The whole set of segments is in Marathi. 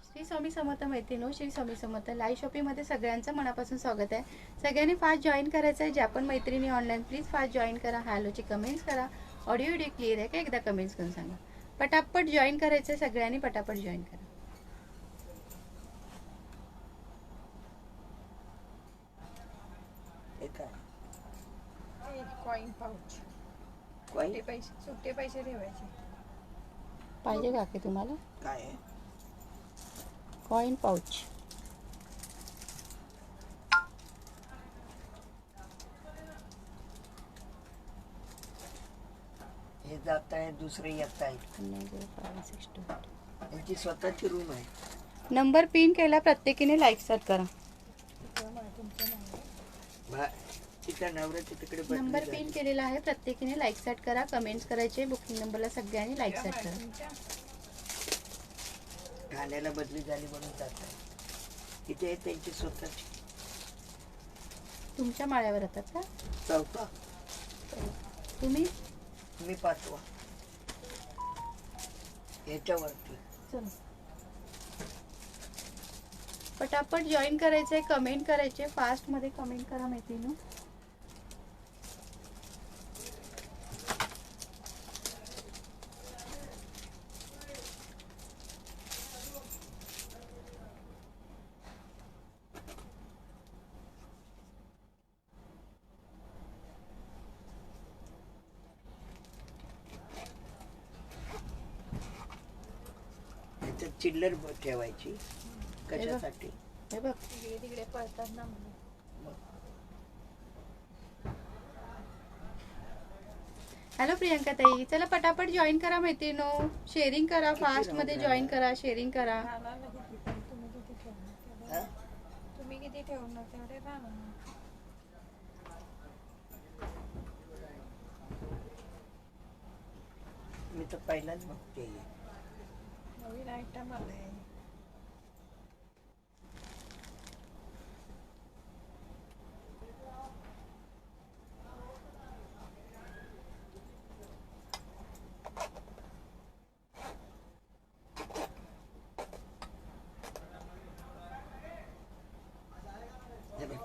श्री स्वामी समर्थ मैत्रिणो, श्री स्वामी समर्थ. लाईव्ह शॉपिंगमध्ये सगळ्यांचं मनापासून स्वागत आहे. सगळ्यांनी फास्ट जॉईन करायचं आहे. ज्या पण मैत्रिणी ऑनलाईन प्लीज फास्ट जॉईन करा. हॅलोची कमेंट्स करा. ऑडिओ क्लिअर आहे का एकदा कमेंट्स करून सांगा. पटापट जॉईन करायचं आहे सगळ्यांनी, पटापट जॉईन करा. कॉइन पाउच, सुट्टे पैसे ठेवायचे. पाहिजे का की तुम्हाला काय आहे? Coin pouch. हे जात आहे, दुसरे येत आहे. त्यांची स्वतःची रूम आहे. नंबर पिन केला प्रत्येकीने लाईक सर्च करा. तिच्या नवऱ्याची तिकडे नंबर पिन केलेला आहे, प्रत्येकीने लाईक सेट करा. कमेंट्स करायचे. बुकिंग नंबरला सगळ्यांनी लाईक सेट करा. ठाण्याला बदली झाली म्हणून जात आहे. इथे त्यांची स्वतःची. तुमच्या माळ्यावर येतात का? चौथा. तुम्ही? मी पाचवा. याच्यावरती. चला पटापट जॉईन करायचंय. कमेंट करायचे. फास्ट मध्ये कमेंट करा मैत्रिणी. त्याच्यात चिल्लर ठेवायची. कशासाठी? हे बघ तिकडे पळतात ना म्हणून. हॅलो प्रियंका ताई, चला पटापट जॉईन करा मैत्रिणो. शेअरिंग करा. फास्ट मध्ये जॉईन करा. शेअरिंग करा. तुम्ही किती ठेवणार तेवढे राहणार. मी तर पहिलाच बघते. नवीन आयटम आलाय.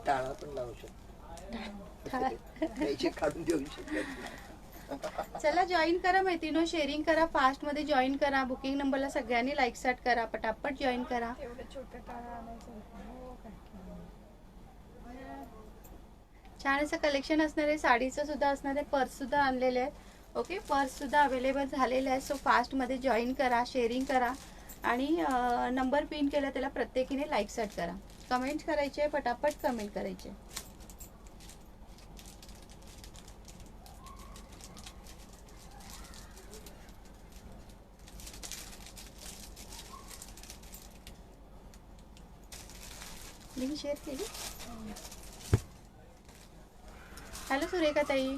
टाळा पण लावू शकतो. पैसे काढून देऊ शकतो. चला जॉईन करा मैत्रिणो. शेअरिंग करा. फास्ट मध्ये जॉईन करा. बुकिंग नंबरला सगळ्यांनी लाईक सेट करा. पटापट जॉईन करा. तेवढे छोटे टाळा आणायचं. छान असं कलेक्शन असणार आहे. साडीचं सुद्धा असणार आहे. पर्स सुद्धा आणलेले आहेत. ओके, पर्स सुद्धा अवेलेबल झालेले आहे. सो फास्ट मध्ये जॉईन करा. शेअरिंग करा आणि नंबर पिन केला त्याला प्रत्येकीने लाईक सेट करा. कमेंट करायचे. पटापट कमेंट करायचे. लिंक शेअर केली. हॅलो सुरेखा ताई.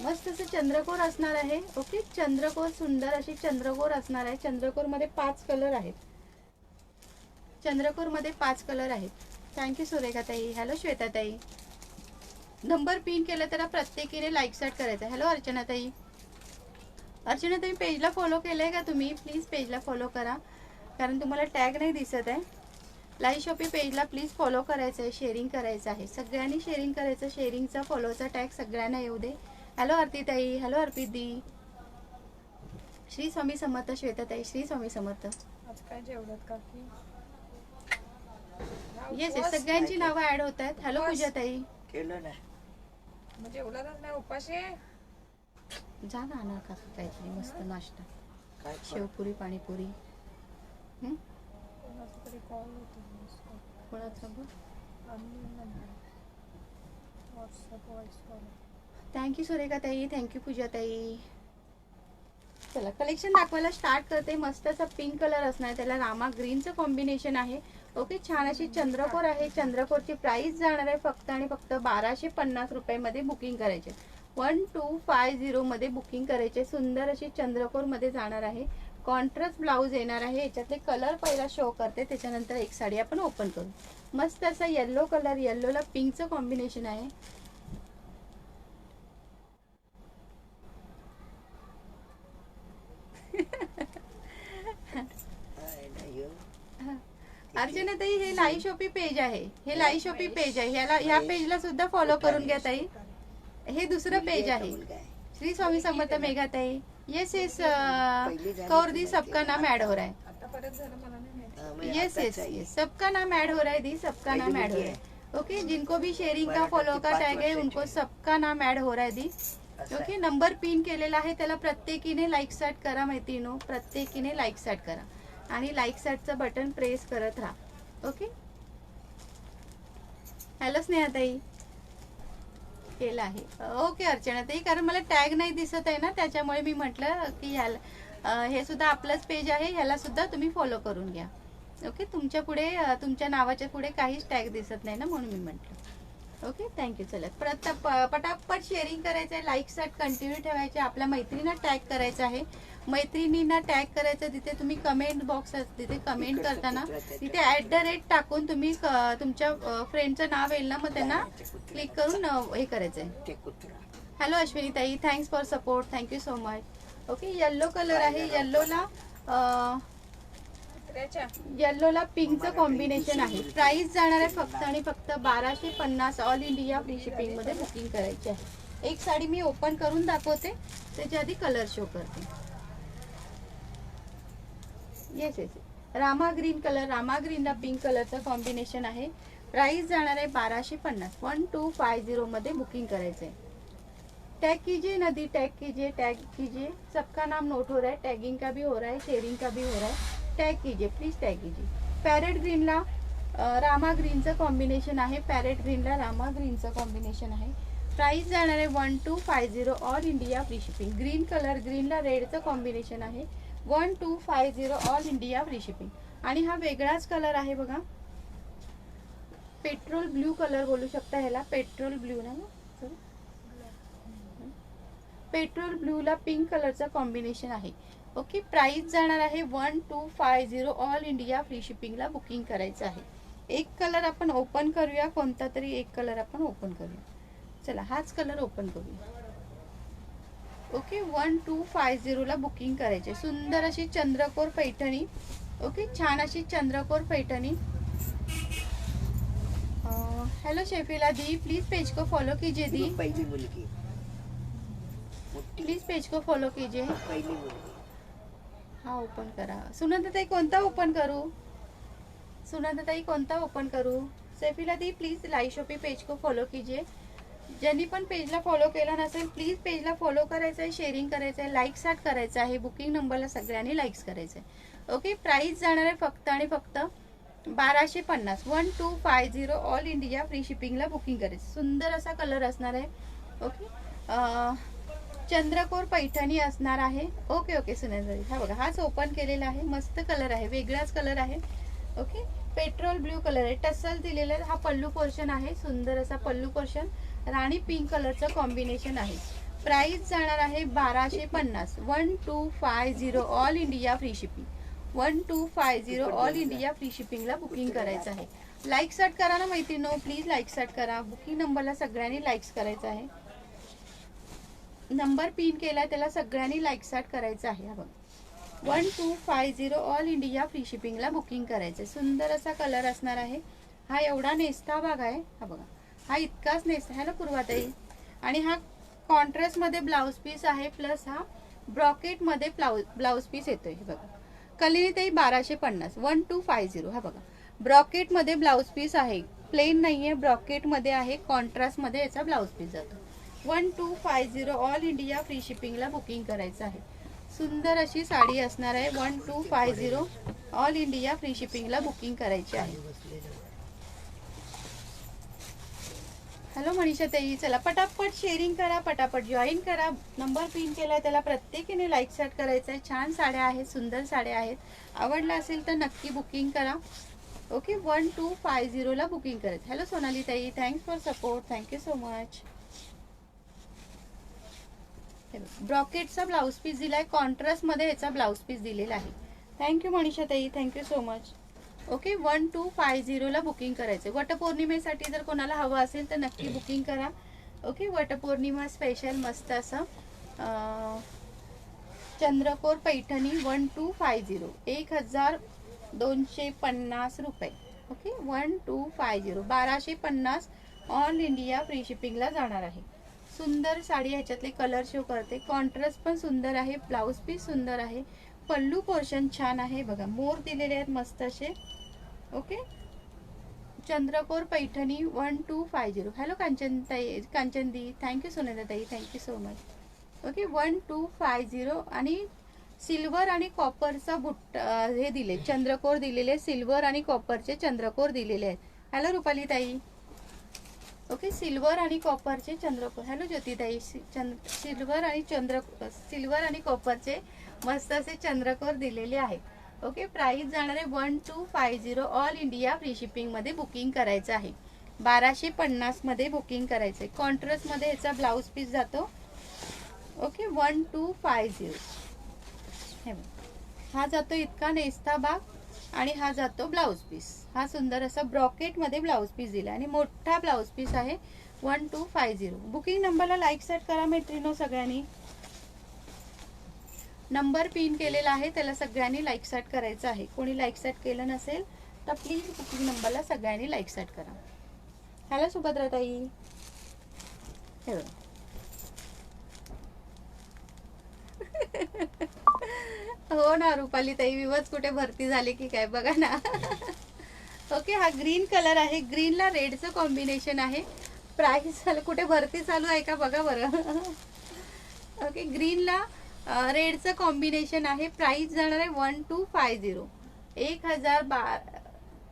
मस्त असं चंद्रकोर असणार आहे. ओके, चंद्रकोर सुंदर अशी चंद्रकोर असणार आहे. चंद्रकोर मध्ये 5 कलर आहेत. चंद्रकोर मध्ये 5 कलर आहेत. थँक्यू सुरेखा ताई. हॅलो श्वेता ताई. नंबर पिन केला तर प्रत्येकीने लाईक सेट करायचा. हॅलो अर्चना ताई. अर्चना ताई पेजला फॉलो केलंय का तुम्ही? प्लीज पेजला फॉलो करा, कारण तुम्हाला टॅग नाही दिसत आहे. लाईव्ह शॉपिंग पेजला प्लीज फॉलो करायचं आहे. शेअरिंग करायचं आहे. सगळ्यांनी शेअरिंग करायचं. शेअरिंगचा फॉलोचा टॅग सगळ्यांना येऊ दे. हॅलो आरती ताई. हॅलो अर्पित दी. श्री स्वामी समर्थ श्वेता ताई. श्री स्वामी समर्थ. आज काय जेवढत काकी? येस येस, सगळ्यांची नावं ऍड होत आहेत. हॅलो पूजा ताई. केलं नाही म्हणजे एवढंच नाही. उपाशी आहे. जा ना आणा का काहीतरी मस्त नाश्ता. काय? शेवपुरी पाणीपुरी. कोणाचा तरी कॉल होतो. कोणाचा बघ. WhatsApp voice call. Thank you Surekha ताई. थँक्यू पूजा ताई. चला कलेक्शन दाखवायला स्टार्ट करते. मस्त असा पिंक कलर असणार. त्याला रामा ग्रीनचं कॉम्बिनेशन आहे. ओके, छान अशी चंद्रकोर आहे. चंद्रकोरची प्राइस जाणार आहे फक्त आणि फक्त 1250 रुपयामध्ये बुकिंग करायचे. 1250 मध्ये बुकिंग करायचे. सुंदर अशी चंद्रकोर मध्ये जाणार आहे. कॉन्ट्रास्ट ब्लाउज येणार आहे. याच्यातले कलर पहिला शो करते, त्याच्यानंतर एक साडी आपण ओपन करू. मस्त असा येलो कलर, येल्लोला पिंकचं कॉम्बिनेशन आहे. अर्चना ताई हे लाई शॉपी पेज आहे, हे लाई शॉपी पेज आहे. ह्या पेजला सुद्धा फॉलो करून घ्या ताई. हे दुसरं पेज आहे. श्री स्वामी समर्थ मेघा ताई. येस येस कौर दी सबका नाम ऐड हो रहा है. आता परत झालं मला नाही माहिती. यस यस यस सबका नाम ऐड हो रहा है दी, सबका नाम ऐड हो रहा है. ओके, जिनको भी शेयरिंग का फॉलो का टॅग आहे उनको सबका नाम ऐड हो रहा है दी. ओके, नंबर पिन केलेला आहे, त्याला प्रत्येकीने लाईक सॅट करा मैत्रिणीनो, प्रत्येकीने लाईक सॅट करा आणि लाईक सॅटचं बटन प्रेस करत राहा. ओके, हॅलो स्नेहाताई केलं आहे. ओके अर्चना ताई, कारण मला टॅग नाही दिसत आहे ना, त्याच्यामुळे मी म्हटलं की ह्याला हे सुद्धा आपलंच पेज आहे, ह्याला सुद्धा तुम्ही फॉलो करून घ्या. ओके, तुमच्या पुढे तुमच्या नावाच्या पुढे काहीच टॅग दिसत नाही ना, म्हणून मी म्हटलं. Okay, thank you. चला पटापट शेअरिंग करायचं आहे, लाईक सॅट कंटिन्यू ठेवायचे. आपल्या मैत्रिणींना टॅग करायचं आहे, मैत्रिणींना टॅग करायचं. तिथे तुम्ही कमेंट बॉक्स असते, तिथे कमेंट करताना तिथे @ टाकून तुम्ही तुमच्या फ्रेंडचं नाव येईल ना, मग त्यांना क्लिक करून हे करायचं आहे. हॅलो अश्विनी ताई, thanks for support, thank you so much. Okay, yellow colour आहे, येल्लोला पिंकचं कॉम्बिनेशन आहे. प्राइस जाणार आहे फक्त आणि फक्त 1250. ऑल इंडिया फ्री शिपिंग मध्ये बुकिंग करायची आहे. एक साडी मी ओपन करून दाखवते, त्याच्या आधी कलर शो करते. Yes yes, Rama green colour, Rama ग्रीनला पिंक कलरचं कॉम्बिनेशन आहे. प्राइस जाणार आहे 1250. 1250 मध्ये बुकिंग करायचं आहे. टैग कीजिए नदी, टैग कीजिए. सबका नाम नोट हो रहा है, टैगिंग का भी हो रहा है, शेयरिंग का भी हो रहा है. टैग कीजिए प्लीज, टैग कीजिए. पॅरेट ग्रीनला रामा ग्रीनचं कॉम्बिनेशन आहे, पॅरेट ग्रीनला रामा ग्रीनचं कॉम्बिनेशन आहे. प्राइस जाणार आहे 1250. All India free shipping. Green colour, ग्रीनला रेडचं कॉम्बिनेशन आहे. 1250 ऑल इंडिया फ्री शिपिंग. आणि हा वेगळाच कलर आहे बघा, पेट्रोल ब्ल्यू कलर बोलू शकता ह्याला. पेट्रोल ब्ल्यू ना, पेट्रोल ब्ल्यूला पिंक कलरचं कॉम्बिनेशन आहे. ओके, प्राइस जाणार आहे 1250. ऑल इंडिया फ्री शिपिंगला बुकिंग करायचं आहे. एक कलर आपण ओपन करूया, कोणता तरी एक कलर आपण ओपन करूया. चला हाच कलर ओपन करूया. ओके, 1250 ला बुकिंग करायचे. सुंदर अशी चंद्रकोर पैठणी. ओके, छान अशी चंद्रकोर पैठणी. हेलो शेफीला दी, प्लीज पेज को फॉलो कीजिए दी, पहिली मुलगी, प्लीज पेज को फॉलो कीजिए. पहिली मुलगी. हा ओपन करा. सुनंदाताई कोणता ओपन करू, सुनंदाताई कोणता ओपन करू. सैफीला दी प्लीज लाई शॉपी पेज को फॉलो कीजिए. ज्यांनी पण पेजला फॉलो केला नसेल प्लीज पेजला फॉलो करायचं आहे, शेअरिंग करायचं आहे, लाईक सॅट करायचं आहे. बुकिंग नंबरला सगळ्यांनी लाईक्स करायचं आहे. ओके, प्राइस जाणार आहे फक्त आणि फक्त 1250. 1250 ऑल इंडिया फ्री शिपिंगला बुकिंग करायचं. सुंदर असा कलर असणार आहे. ओके, चंद्रकोर पैठणी असणार आहे. ओके ओके सुनेंद्रजी, हा बघा हाच ओपन केलेला आहे. मस्त कलर आहे, वेगळाच कलर आहे. ओके, पेट्रोल ब्ल्यू कलर आहे, टसल दिलेला आहे. हा पल्लू पोर्शन आहे, सुंदर असा पल्लू पोर्शन. राणी पिंक कलरचं कॉम्बिनेशन आहे. प्राइस जाणार आहे 1250. 1250 all India free shipping. 1250 all India free शिपिंगला बुकिंग करायचं आहे. लाईक सॅट करा ना मैत्रिणींनो, प्लीज लाईक सॅट करा. बुकिंग नंबरला सगळ्यांनी लाईक्स करायचं आहे. नंबर पिन केलाय त्याला सगळ्यांनी लाईक सॅट करायचं आहे. हा बघा 1250 ऑल इंडिया फ्री शिपिंगला बुकिंग करायचं. सुंदर असा कलर असणार आहे. हा एवढा नेसता भाग आहे. हा बघा हा इतकाच नेसता आहे ना पूर्वाताई. आणि हा कॉन्ट्रास्ट मध्ये ब्लाउज पीस आहे, प्लस हा ब्रॉकेट मध्ये ब्लाउज पीस येतोय. हे बघा कलिनीताई 1250. 1250 हा बघा ब्रॉकेट मध्ये ब्लाउज पीस आहे, प्लेन नाहीये, ब्रॉकेट मध्ये आहे. कॉन्ट्रास्ट मध्ये याचा ब्लाउज पीस जातो. 1250 ऑल इंडिया फ्री शिपिंगला बुकिंग करायचं आहे. सुंदर अशी साडी असणार आहे. 1250 ऑल इंडिया फ्री शिपिंगला बुकिंग करायची आहे. हॅलो मनीषा ताई, चला पटापट शेअरिंग करा, पटापट जॉईन करा. नंबर पिन केलाय त्याला प्रत्येकीने लाईक सॅट करायचं आहे. छान साड्या आहेत, सुंदर साड्या आहेत. आवडला असेल तर नक्की बुकिंग करा. ओके, 1250 ला बुकिंग करायचं. हॅलो सोनाली ताई, thanks for support, thank you so much. ब्रॉकेटचा ब्लाउज पीस दिलाय, कॉन्ट्रास्ट मध्ये याचा ब्लाउज पीस दिलेला आहे. थँक्यू मनीषा ताई, थँक्यू सो मच. ओके, 1250 ला बुकिंग करायचं. वटपौर्णिमेसाठी जर कोणाला हवं असेल तर नक्की बुकिंग करा. ओके, वटपौर्णिमा स्पेशल मस्त असं चंद्रकोर पैठणी 1250, 1250 रुपये. ओके, 1250, 1250 ऑल इंडिया फ्री शिपिंगला जाणार आहे. सुंदर साडी, ह्याच्यातले कलर शो करते. कॉन्ट्रास्ट पण सुंदर आहे, ब्लाऊज पीस सुंदर आहे, पल्लू पोर्शन छान आहे. बघा मोर दिलेले आहेत मस्त असे. ओके, चंद्रकोर पैठणी 1250. हॅलो कांचन ताई, कांचन दी, थँक्यू सोनेला ताई, थँक्यू सो मच. ओके, 1250 आणि सिल्वर आणि कॉपरचा बुट्ट हे दिले, चंद्रकोर दिलेले, सिल्वर आणि कॉपरचे चंद्रकोर दिलेले आहेत. हॅलो रुपाली ताई. ओके, सिल्वर आणि कॉपरचे चंद्रकोर. हॅलो ज्योती ताई. सिल्वर आणि कॉपरचे मस्त असे चंद्रकोर दिलेले आहेत. ओके, प्राइस जाणार आहे 1250. ऑल इंडिया फ्री शिपिंग मध्ये बुकिंग करायचं आहे. 1250 मध्ये बुकिंग करायचं आहे. कॉन्ट्रास्ट मध्ये याचा ब्लाऊज पीस जातो. ओके, 1250. हे बघ, हा जातो इतका नेस्ता भाग आणि हा जातो ब्लाऊज पीस. हा सुंदर असा ब्रॉकेट मध्ये ब्लाऊज पीस दिला आणि मोठा ब्लाऊज पीस आहे. 1250. बुकिंग नंबरला लाईक सेट करा मैत्रिणींनो सगळ्यांनी. नंबर पिन केलेला आहे, त्याला सगळ्यांनी लाईक सेट करायचं आहे. कोणी लाईक सेट केलं नसेल तर प्लीज बुकिंग नंबरला सगळ्यांनी लाईक सेट करा. हॅलो सुभद्रा ताई. हे बघा. हो ना रुपाली ताई, विवच कुठे भरती झाली की काय बघा ना. ओके, हा ग्रीन कलर आहे, ग्रीनला रेडचं कॉम्बिनेशन आहे. प्राइस कुठे भरती चालू आहे का बघा बरं. ओके, ग्रीनला रेडचं कॉम्बिनेशन आहे. प्राइस जाणार आहे 1250,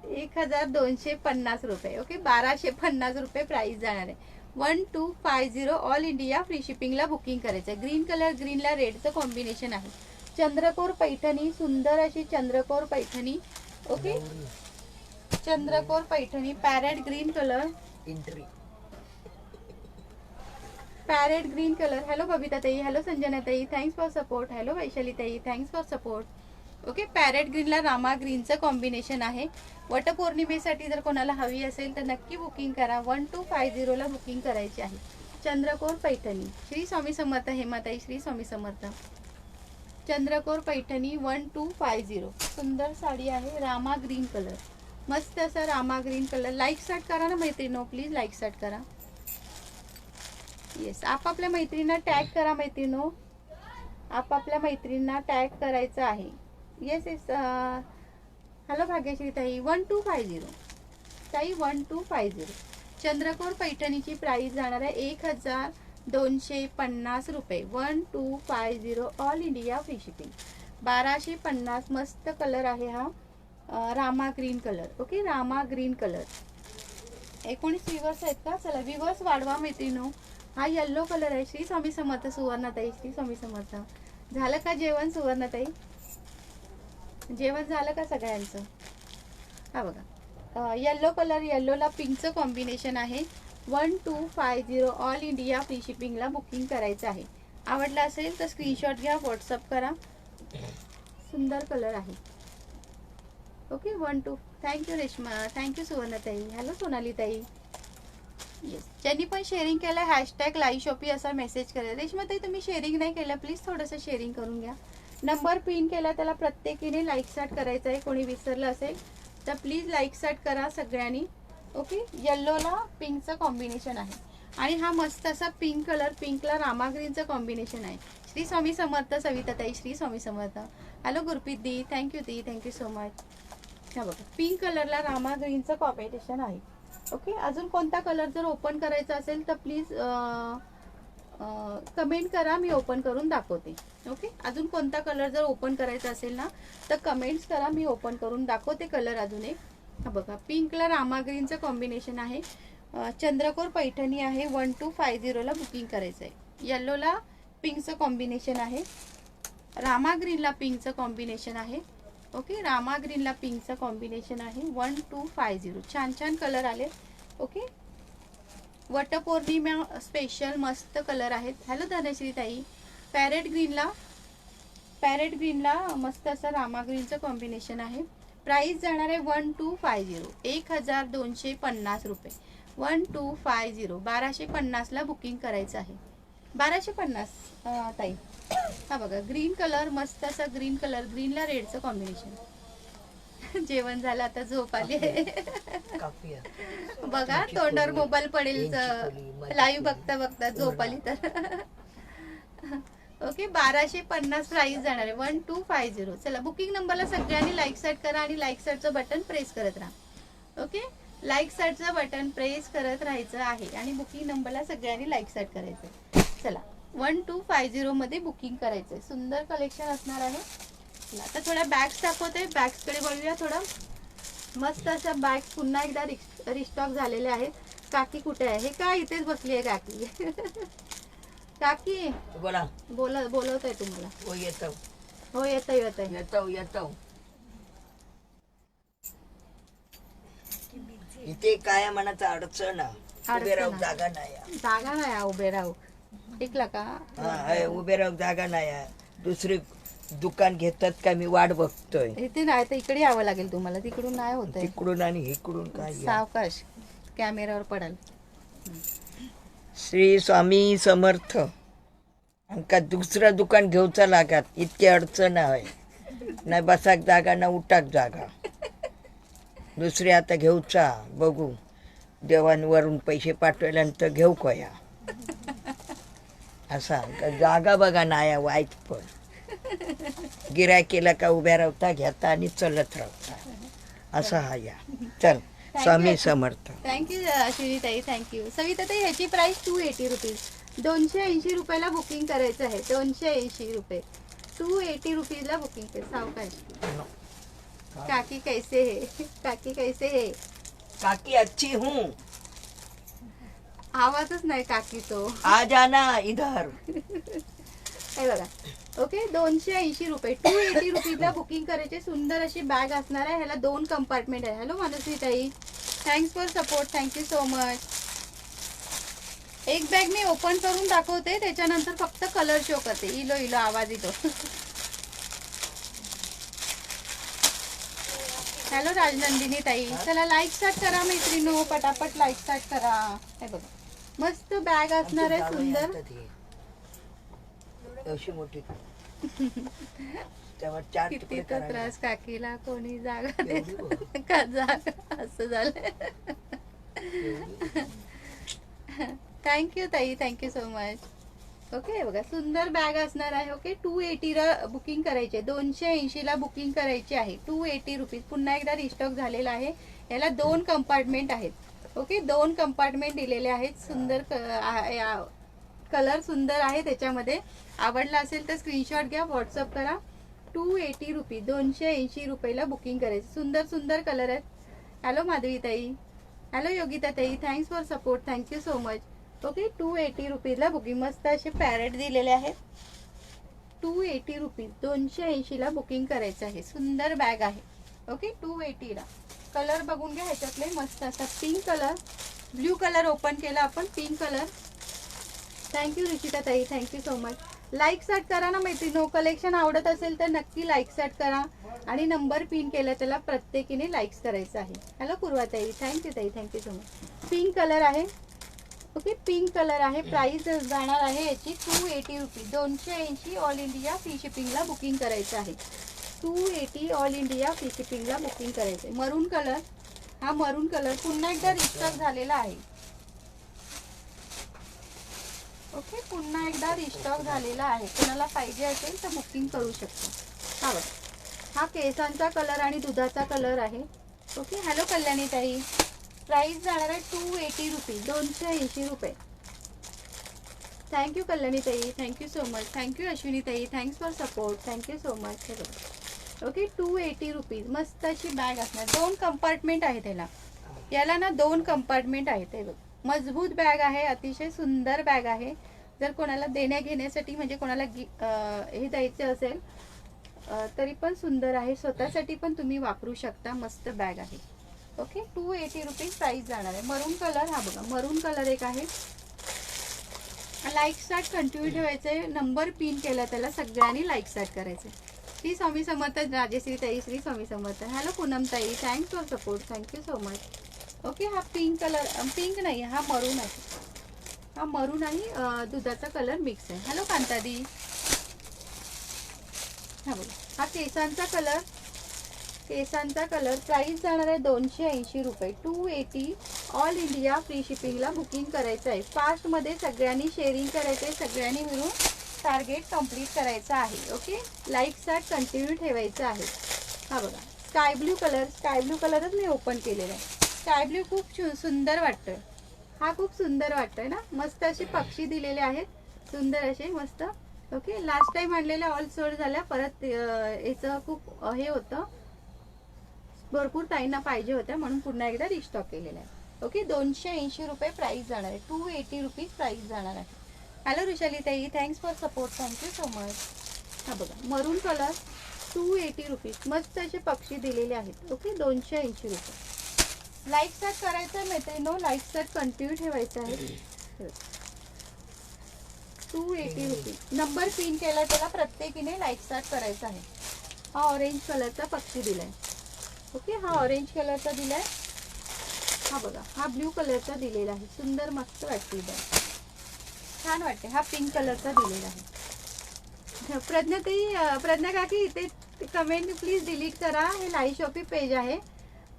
1250 रुपये. ओके, 1250 रुपये प्राइस जाणार आहे. 1250 ऑल इंडिया फ्री शिपिंगला बुकिंग करायचं आहे. ग्रीन कलर, ग्रीनला रेडचं कॉम्बिनेशन आहे. चंद्रकोर पैठणी, सुंदर अशी Chandrakor Paithani. Okay, Chandrakor Paithani, parrot green colour, parrot green colour. Hello Babita ताई, हॅलो संजना ताई, thanks for support. Hello Vaishali ताई, thanks for support. Okay, parrot ग्रीनला रामा ग्रीनचं कॉम्बिनेशन आहे. वटपौर्णिमेसाठी जर कोणाला हवी असेल तर नक्की बुकिंग करा. 1250 ला बुकिंग करायची आहे. चंद्रकोर पैठणी. श्री स्वामी समर्थ हेमाताई, श्री स्वामी समर्थ. चंद्रकोर पैठणी 1250. सुंदर साडी आहे, रामा ग्रीन कलर, मस्त असा Rama green colour. Like set करा ना मैत्रिणींनो, प्लीज लाईक सेट करा. येस, आपापल्या मैत्रिणींना टॅग करा मैत्रिणींनो, आपापल्या मैत्रिणींना टॅग करायचं आहे. Yes yes. हॅलो भाग्यश्री ताई. 1250 ताई, 1250. चंद्रकोर पैठणीची प्राइस जाणार आहे 1250 रुपये. 1250 ऑल इंडिया फ्री शिपिंग. 1250. मस्त कलर आहे हा, Rama green colour. Okay, Rama green colour. 19 weavers आहेत का? चला विवर्स वाढवा मैत्रिणींनो. हा येल्लो कलर आहे. श्री स्वामी समर्थ सुवर्णाताई, श्री स्वामी समर्थ. झालं का जेवण सुवर्णाताई? जेवण झालं का सगळ्यांचं? हा बघा, येल्लो कलर, येल्लोला पिंकचं कॉम्बिनेशन आहे. 1250 ऑल इंडिया फ्री शिपिंगला बुकिंग करायचं आहे. आवडलं असेल तर स्क्रीनशॉट घ्या, व्हॉट्सअप करा. सुंदर कलर आहे. ओके, 12. थँक्यू रेश्मा, थँक्यू सुवर्णाताई. हॅलो सोनाली ताई. येस, ज्यांनी पण शेअरिंग केलं हॅशटॅग लाईव्ह शॉपी असा मेसेज करा. रेश्मा ताई तुम्ही शेअरिंग नाही केलं, प्लीज थोडंसं शेअरिंग करून घ्या. नंबर पिन केला, त्याला प्रत्येकीने लाईक सेट करायचं आहे. कोणी विसरलं असेल तर प्लीज लाईक सेट करा सगळ्यांनी. ओके, येल्लोला पिंकचं कॉम्बिनेशन आहे आणि हा मस्त असा पिंक कलर, पिंकला रामा ग्रीनचं कॉम्बिनेशन आहे. श्री स्वामी समर्थ सविता ताई, श्री स्वामी समर्थ. हॅलो गुरप्रीत दी, थँक्यू दी, थँक्यू सो मच. हा बघा, पिंक कलरला रामा ग्रीनचं कॉम्बिनेशन आहे. ओके, अजून कोणता कलर जर ओपन करायचा असेल तर प्लीज कमेंट करा, मी ओपन करून दाखवते. ओके, अजून कोणता कलर जर ओपन करायचा असेल ना तर कमेंट्स करा, मी ओपन करून दाखवते कलर अजून एक. हा बघा, पिंकला रामा ग्रीनचं कॉम्बिनेशन आहे. चंद्रकोर पैठणी आहे. 1250 ला बुकिंग करायचं आहे. येल्लोला पिंकचं कॉम्बिनेशन आहे, रामा ग्रीनला पिंकचं कॉम्बिनेशन आहे. ओके, रामा ग्रीनला पिंकचं कॉम्बिनेशन आहे. 1250. छान छान कलर आले. ओके, वटपौर्णिमा स्पेशल मस्त कलर आहेत. हॅलो धनश्री ताई. पॅरेट ग्रीनला मस्त असं रामा ग्रीनचं कॉम्बिनेशन आहे. प्राइस जाणार आहे 1250, 1250 रुपये. 1250, 1250 ला बुकिंग करायचं आहे. 1250 ताई. हा बघा ग्रीन कलर, मस्त असा ग्रीन कलर, ग्रीनला रेडचं कॉम्बिनेशन. जेवण झालं, आता झोप आली आहे. काफी आहे. बघा तुमची तोंडावर खोली, मोबाईल पडेल, यांची खोली, माझी लाईव्ह खोली. बघता बघता झोप आली तर. ओके 1250 प्राइस जाणार आहे. 1250. चला बुकिंग नंबरला सगळ्यांनी लाईक सेट करा आणि लाईक सेटचं बटन प्रेस करत राहा. ओके लाईक सेटचं बटन प्रेस करत राहायचं आहे आणि बुकिंग नंबरला सगळ्यांनी लाईक सेट करायचं. चला 1250 मध्ये बुकिंग करायचंय. सुंदर कलेक्शन असणार आहे. चला आता थोड्या बॅग्स दाखवते, बॅग्सकडे बघूया थोडं. मस्त अशा बॅग पुन्हा एकदा रिस्टॉक झालेल्या आहेत. काकी कुठे आहे? हे काय इथेच बसली आहे काकी. काकी बोला. बोलवत आहे तुम्हाला. हो येतो हो येत आहे. येतो येतो. इथे काय मनाचं अडचण आहे. उभे राहू आहे. जागा नाही आहे. जागा नाही आहे उभे राहू. ऐकलं का? हा आहे, उभे राहू जागा नाही आहे. दुसरी दुकान घेतात का मी वाट बघतोय. इथे नाही तर इकडे यावं लागेल तुम्हाला. तिकडून नाही होत आहे. तिकडून आणि इकडून काय आहे. सावकाश कॅमेऱ्यावर पडाल. श्री स्वामी समर्थ. आमका दुसरं दुकान घेऊचा लागत. इतकी अडचण आहे. नाही बसाक जागा ना उठाक जागा. दुसरी आता घेऊचा बघू. देवांवरून पैसे पाठवल्यानंतर घेऊ कया. असा जागा बघा नाही वाईट पण. गिराय केला का उभ्या राहता घेता आणि चलत राहता. असा हा या. चल स्वामी समर्थ. थँक्यू अश्विनी ताई, थँक्यू. सविता ताई ह्याची प्राइस 280 रुपीज. 280 रुपयाला बुकिंग करायचं आहे. 280 रुपये. 280 रुपीजला बुकिंग कर. सावकाश. काकी कैसे है? काकी कैसे है? काकी अच्छी हूँ. आवाजच नाही काकी तो. आ जाना इधर. हे बघा. ओके 280 रुपये. 280 रुपीजला बुकिंग करायचे. सुंदर अशी बॅग असणार आहे. ह्याला 2 कंपार्टमेंट आहे. हॅलो मनस्वी ताई, thanks for support. Thank you so much. एक बॅग मी ओपन करून दाखवते, त्याच्यानंतर फक्त कलर शो करते. इलो आवाज येतो. हॅलो राजनंदिनी ताई. चला लाईक स्टार्ट करा मैत्रिणीनो, पटापट लाईक स्टार्ट करा. हे बघा मस्त बॅग असणार आहे. सुंदर अशी मोठी. त्यावर 4 किती तुकडे तर करायला. त्रास काकीला. कोणी जागा देत एवढी बघ. का? जागा असं झालंय. थँक्यू ताई, थँक्यू सो मच. ओके बघा सुंदर बॅग असणार आहे. ओके 280ला बुकिंग करायचे. 280ला बुकिंग करायची आहे. 280 रुपीज. पुन्हा एकदा रिस्टॉक झालेला आहे. याला 2 कंपार्टमेंट आहेत. ओके 2 कंपार्टमेंट दिलेले आहेत. सुंदर कलर सुंदर आहे त्याच्यामध्ये. आवडला असेल तर स्क्रीनशॉट घ्या, व्हॉट्सअप करा. 280 रुपीज. 280 रुपयाला बुकिंग करायचं. सुंदर सुंदर कलर आहेत. हॅलो माधवी ताई, हॅलो योगिता ताई, thanks for support. Thank you so much. Okay 280 रुपीजला बुकिंग. मस्त असे पॅरेट दिलेले आहेत. 280 रुपीज. 280ला बुकिंग करायचं आहे. सुंदर बॅग आहे. ओके 280ला. कलर बघून घ्या ह्याच्यातले. मस्त असा pink colour, blue colour open केला आपण, पिंक कलर. थँक्यू रुचिता ताई, thank you so much. Like set करा ना मैत्रिणीनो. कलेक्शन आवडत असेल तर नक्की लाईक सेट करा आणि नंबर पिन केला त्याला प्रत्येकीने लाईक्स करायचं आहे. हॅलो पूर्वा ताई, थँक्यू ताई, thank you so much. Pink colour आहे. ओके पिंक कलर आहे. प्राइस जाणार आहे याची 280 रुपीज. 280 ऑल इंडिया फ्री शिपिंगला बुकिंग करायचं आहे. 280 ऑल इंडिया फ्री शिपिंगला बुकिंग करायचं आहे. मरून कलर, हा मरून कलर पुन्हा एकदा रिस्टॉक झालेला आहे. ओके पुन्हा एकदा रिस्टॉक झालेला आहे. कोणाला पाहिजे असेल तर बुकिंग करू शकतो. हा बघा, हा केसांचा कलर आणि दुधाचा कलर आहे. ओके हॅलो कल्याणी ताई, प्राइस जाणार आहे 280 रुपीज. 280 रुपये. थँक्यू कल्याणी ताई, thank you so much. Thank you Ashwini ताई, thanks for support. Thank you so much. Okay 280 rupees. मस्त अशी बॅग असणार. 2 कंपार्टमेंट आहेत त्याला. याला ना 2 कंपार्टमेंट आहेत. हे बघ मजबूत बॅग आहे. अतिशय सुंदर बॅग आहे. जर कोणाला देण्या घेण्यासाठी म्हणजे कोणाला हे द्यायचे असेल तरी पण सुंदर आहे. स्वतःसाठी पण तुम्ही वापरू शकता. मस्त बॅग आहे. ओके 280 रुपीज प्राइस जाणार आहे. मरून कलर, हा बघा मरून कलर एक आहे. लाईक स्टार्ट कंटिन्यू ठेवायचे. नंबर पिन केला त्याला सगळ्यांनी लाईक स्टार्ट करायचे. श्री स्वामी समर्थ राजेश्री ताई, श्री स्वामी समर्थ. हॅलो पूनम ताई, thanks for support. Thank you so much. Okay हा पिंक कलर, पिंक नाही हा मरून आहे. हा मरून आणि दुधाचा कलर मिक्स आहे. हॅलो कांतादी. हा बघा, हा केसांचा कलर. केसांचा कलर. प्राइस जाणार आहे 280 रुपये. 280. ऑल इंडिया फ्री शिपिंगला बुकिंग करायचं आहे. फास्टमध्ये सगळ्यांनी शेअरिंग करायचं आहे. सगळ्यांनी मिळून टार्गेट कंप्लीट करायचं आहे. ओके, लाईक स्टार्ट कंटिन्यू ठेवायचं आहे. हा बघा, sky blue colour. Sky blue कलरच मी ओपन केलेला आहे. स्काय ब्ल्यू खूप सुंदर वाटतोय. हा खूप सुंदर वाटतोय ना. मस्त असे पक्षी दिलेले आहेत, सुंदर असे मस्त. ओके, लास्ट टाइम आणलेल्या ऑल सोल्ड झाल्या. परत याचं खूप हे होतं, भरपूर ताईंना पाहिजे होत्या म्हणून पुन्हा एकदा रिस्टॉक केलेला आहे. ओके, 280 रुपये प्राइस जाणार आहे. 280 रुपीज प्राइस जाणार आहे. हॅलो रुशाली ताई, thanks for support. Thank you so much. हा बघा, मरून कलर. 280 रुपीज. मस्त असे पक्षी दिलेले आहेत. ओके, 280 रुपये. लाईक स्टार्ट करायचं आहे मैत्रिणींनो, लाईक स्टार्ट कंटिन्यू ठेवायचं आहे. 280 रुपीज. नंबर पिन केला त्याला प्रत्येकीने लाईक स्टार्ट करायचा आहे. हा ऑरेंज कलरचा पक्षी दिलाय. ओके, हा ऑरेंज कलरचा दिलाय. हा बघा, हा ब्ल्यू कलरचा दिलेला आहे. सुंदर मस्त वाटते, छान वाटते. हा पिंक कलरचा दिलेला आहे. प्रज्ञा काकी इथे कमेंट प्लीज डिलीट करा. हे लाईव्ह शॉपी पेज आहे.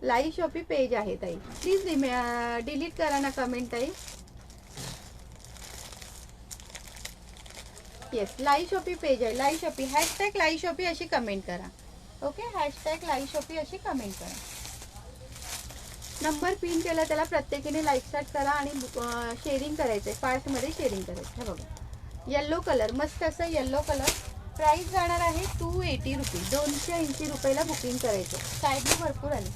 लाईव्ह शॉपी पेज आहे ताई, प्लीज डिलीट करा ना कमेंट ताई. येस, लाईव्ह शॉपी पेज आहे. Live shoppy hashtag live shoppy अशी कमेंट करा. ओके, हॅशटॅग लाईव्ह शॉपी अशी कमेंट करा. नंबर पिन केला त्याला प्रत्येकीने लाईक स्टार्ट करा आणि शेअरिंग करायचंय. फास्टमध्ये शेअरिंग करायचं. हे बघा, येल्लो कलर. मस्त असं येल्लो कलर. प्राइस जाणार आहे 280 रुपीज. 280 रुपयाला बुकिंग करायचं. स्काय ब्लू भरपूर आले.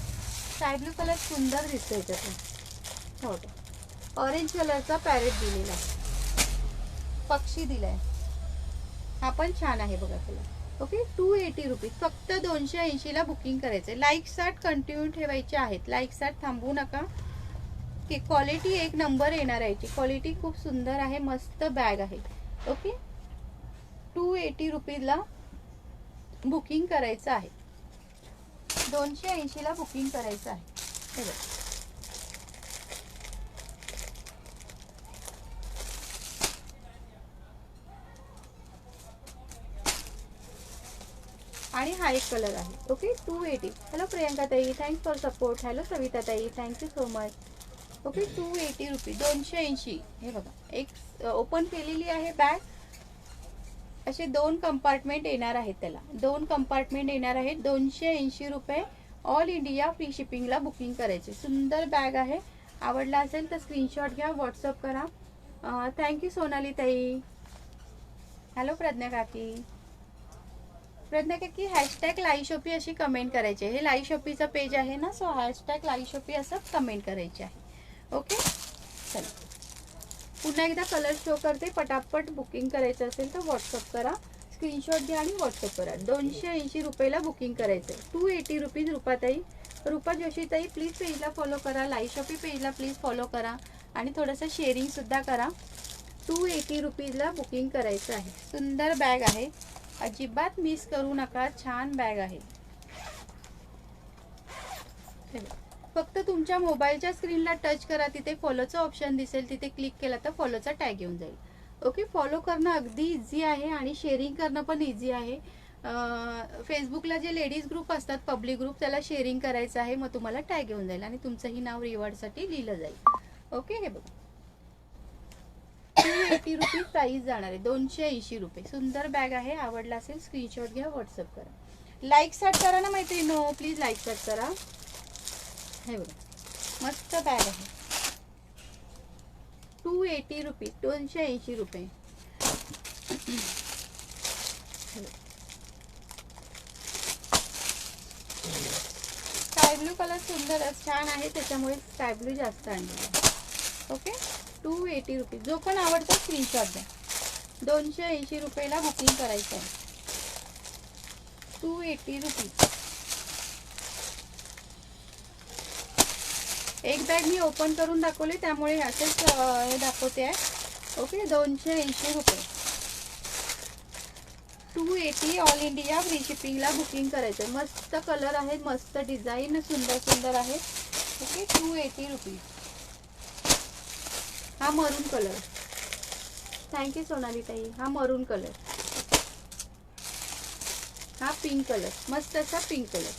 स्काय ब्लू कलर सुंदर दिसतोय त्याचा. हो, ऑरेंज कलरचा पॅरेट दिलेला आहे, पक्षी दिलाय. हा पण छान आहे बघा त्याला. Okay, 280 rupees. फक्त 280ला बुकिंग करायचंय. लाईक स्टार्ट कंटिन्यू ठेवायचे आहेत. लाईक स्टार्ट थांबवू नका. की क्वालिटी एक नंबर येणार आहे. क्वालिटी खूप सुंदर आहे. मस्त बॅग आहे. ओके, 280 रुपीजला बुकिंग करायचं आहे. 280ला बुकिंग करायचं आहे. हे बघा, आणि हा एक कलर आहे. ओके, 280. हॅलो प्रियंका ताई, thanks for support. Hello Savita ताई, thank you so much. Okay, 280 rupees. 280. हे बघा, एक ओपन केलेली आहे बॅग. असे 2 कंपार्टमेंट येणार आहेत त्याला. 2 कंपार्टमेंट येणार आहेत. 280 रुपये. ऑल इंडिया फ्री शिपिंगला बुकिंग करायचे. सुंदर बॅग आहे. आवडला असेल तर स्क्रीनशॉट घ्या, व्हॉट्सअप करा. थँक्यू सोनाली ताई. हॅलो प्रज्ञा काकी. प्रज्ञा काकी हॅशटॅग लाईव्ह शॉपी अशी कमेंट करायची. हे लाईव्ह शॉपीचं पेज आहे ना, सो हॅशटॅग लाईव्ह शॉपी असं कमेंट करायचे आहे. ओके, चला पुन्हा एकदा कलर शो करते. पटापट बुकिंग करायचं असेल तर व्हॉट्सअप करा, स्क्रीनशॉट घ्या आणि व्हॉट्सअप करा. 280 रुपयाला बुकिंग करायचं आहे. 280 रुपीज. रुपाताई, रुपा जोशी ताई प्लीज पेजला फॉलो करा. लाईव्ह शॉपी पेजला प्लीज फॉलो करा आणि थोडंसं शेअरिंग सुद्धा करा. 280 रुपीजला बुकिंग करायचं आहे. सुंदर बॅग आहे, अजिबात मिस करू नका. छान बॅग आहे. फक्त तुमच्या मोबाईलच्या स्क्रीनला टच करा, तिथे फॉलोचं ऑप्शन दिसेल, तिथे क्लिक केला तर फॉलोचा टॅग येऊन जाईल. ओके, फॉलो करणं अगदी इझी आहे आणि शेअरिंग करणं पण इझी आहे. फेसबुकला जे लेडीज ग्रुप असतात, पब्लिक ग्रुप, त्याला शेअरिंग करायचं आहे. मग तुम्हाला टॅग येऊन जाईल आणि तुमचंही नाव रिवॉर्डसाठी लिहिलं जाईल. ओके, हे बघा, 280 रुपीज प्राइस जाणार आहे. 280 रुपये. सुंदर बॅग आहे. आवडला असेल स्क्रीनशॉट घ्या, व्हॉट्सअप करा. लाईक स्टार्ट करा ना मैत्रिणींनो, प्लीज लाईक स्टार्ट करा. हे बघा, मस्त बॅग आहे. 280 रुपीज. 280 रुपये. स्काय ब्लू कलर सुंदर छान आहे, त्याच्यामुळे स्काय ब्लू जास्त आणले. Okay, 280 rupees. जो पण आवडतो स्क्रीनशॉट द्या. 280 रुपयाला बुकिंग करायचं आहे. 280 रुपीज. एक बॅग मी ओपन करून दाखवली, त्यामुळे असेच हे दाखवते आहे. ओके, 280 रुपये. 280 ऑल इंडिया फ्री शिपिंगला बुकिंग करायचं. मस्त कलर आहेत, मस्त डिझाईन सुंदर सुंदर आहेत. Okay, 280 rupees. हा मरून कलर. थँक्यू सोनाली ताई. हा मरून कलर, हा पिंक कलर, मस्त असा पिंक कलर.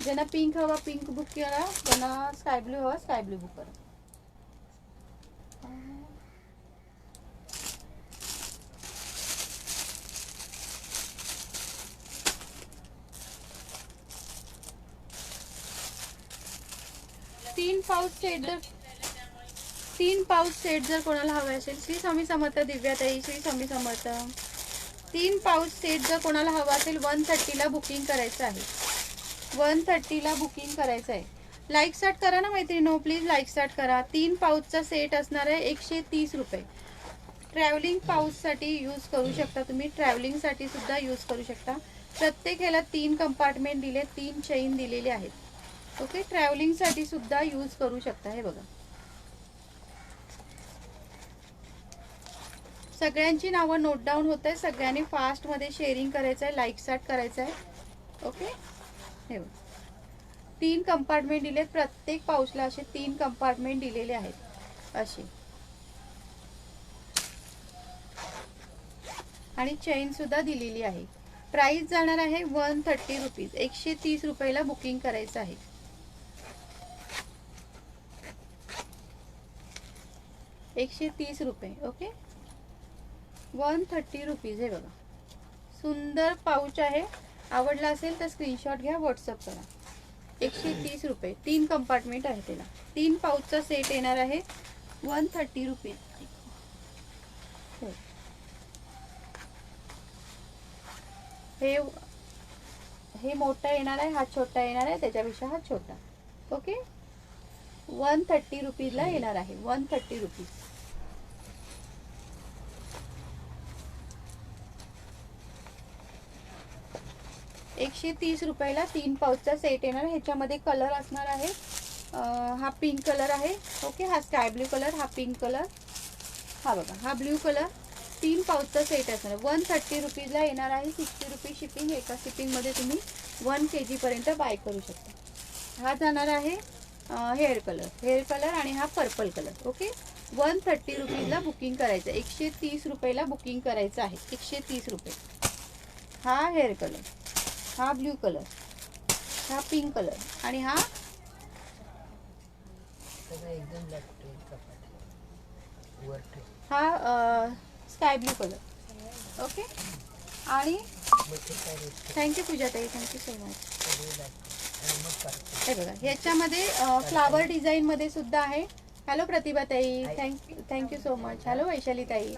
ज्यांना पिंक हवा पिंक बुक करा, ज्यांना स्काय ब्लू हवा स्काय ब्लू बुक करा. तीन पाऊच सेट जर कोणाला हवे असेल, श्री स्वामी समर्थ दिव्याताई, श्री स्वामी समर्थ. 3 पाऊच सेट जर कोणाला हवा असेल 130ला बुकिंग करायचं आहे. 130ला बुकिंग करायचं आहे. लाईक स्टार्ट करा ना मैत्रिणींनो, प्लीज लाईक स्टार्ट करा. 3 पाऊचचा सेट असणार आहे 130 रुपये. ट्रॅव्हलिंग पाऊचसाठी यूज करू शकता तुम्ही, ट्रॅव्हलिंगसाठी सुद्धा यूज करू शकता. प्रत्येक ह्याला 3 कंपार्टमेंट दिले, 3 चेन दिलेले आहेत. ओके, ट्रॅव्हलिंगसाठी सुद्धा यूज करू शकता. हे बघा, सगळ्यांची नावं नोट डाऊन होत आहे. सगळ्यांनी फास्टमध्ये शेअरिंग करायचं आहे, लाईक स्टार्ट करायचं आहे. ओके, हे बघा 3 कंपार्टमेंट दिलेत. प्रत्येक पाऊचला असे 3 कंपार्टमेंट दिलेले आहेत असे. आणि चेन सुद्धा दिलेली आहे. प्राइस जाणार आहे 130 रुपीज. 130 रुपयाला बुकिंग करायचं आहे. 130 रुपये. Okay, 130 rupees. हे बघा, सुंदर पाऊच आहे. आवडला असेल तर स्क्रीनशॉट घ्या, व्हॉट्सअप करा. 130 रुपये. 3 कंपार्टमेंट आहे त्याला. 3 पाऊचचा सेट येणार आहे 130 रुपीज. हे मोठा येणार आहे, हा छोटा येणार आहे, त्याच्यापेक्षा हा छोटा. ओके, 130 रुपीजला येणार आहे. 130 रुपीज. ₹130 रुपयाला 3 पाऊचचा सेट येणार. ह्याच्यामध्ये कलर असणार आहे. हा पिंक कलर आहे. ओके, हा स्काय ब्ल्यू कलर, हा पिंक कलर, हा बघा हा ब्ल्यू कलर. 3 पाऊचचा सेट असणार. 130 रुपीजला येणार आहे. 60 रुपीज शिपिंग. एका शिपिंगमध्ये तुम्ही 1 kg पर्यंत बाय करू शकता. हा जाणार आहे हेअर कलर आणि हा पर्पल कलर. ओके, 130 रुपीजला बुकिंग करायचं. 130 रुपयाला बुकिंग करायचं आहे. 130 रुपये. हा हेअर कलर, हा ब्ल्यू कलर, हा पिंक कलर आणि हा स्काय ब्ल्यू कलर. ओके, आणि थँक्यू पूजाताई, थँक्यू सो मच. हे बघा, ह्याच्यामध्ये फ्लावर डिझाईन मध्ये सुद्धा आहे. हॅलो प्रतिभाताई, थँक्यू सो मच. हॅलो वैशालीताई.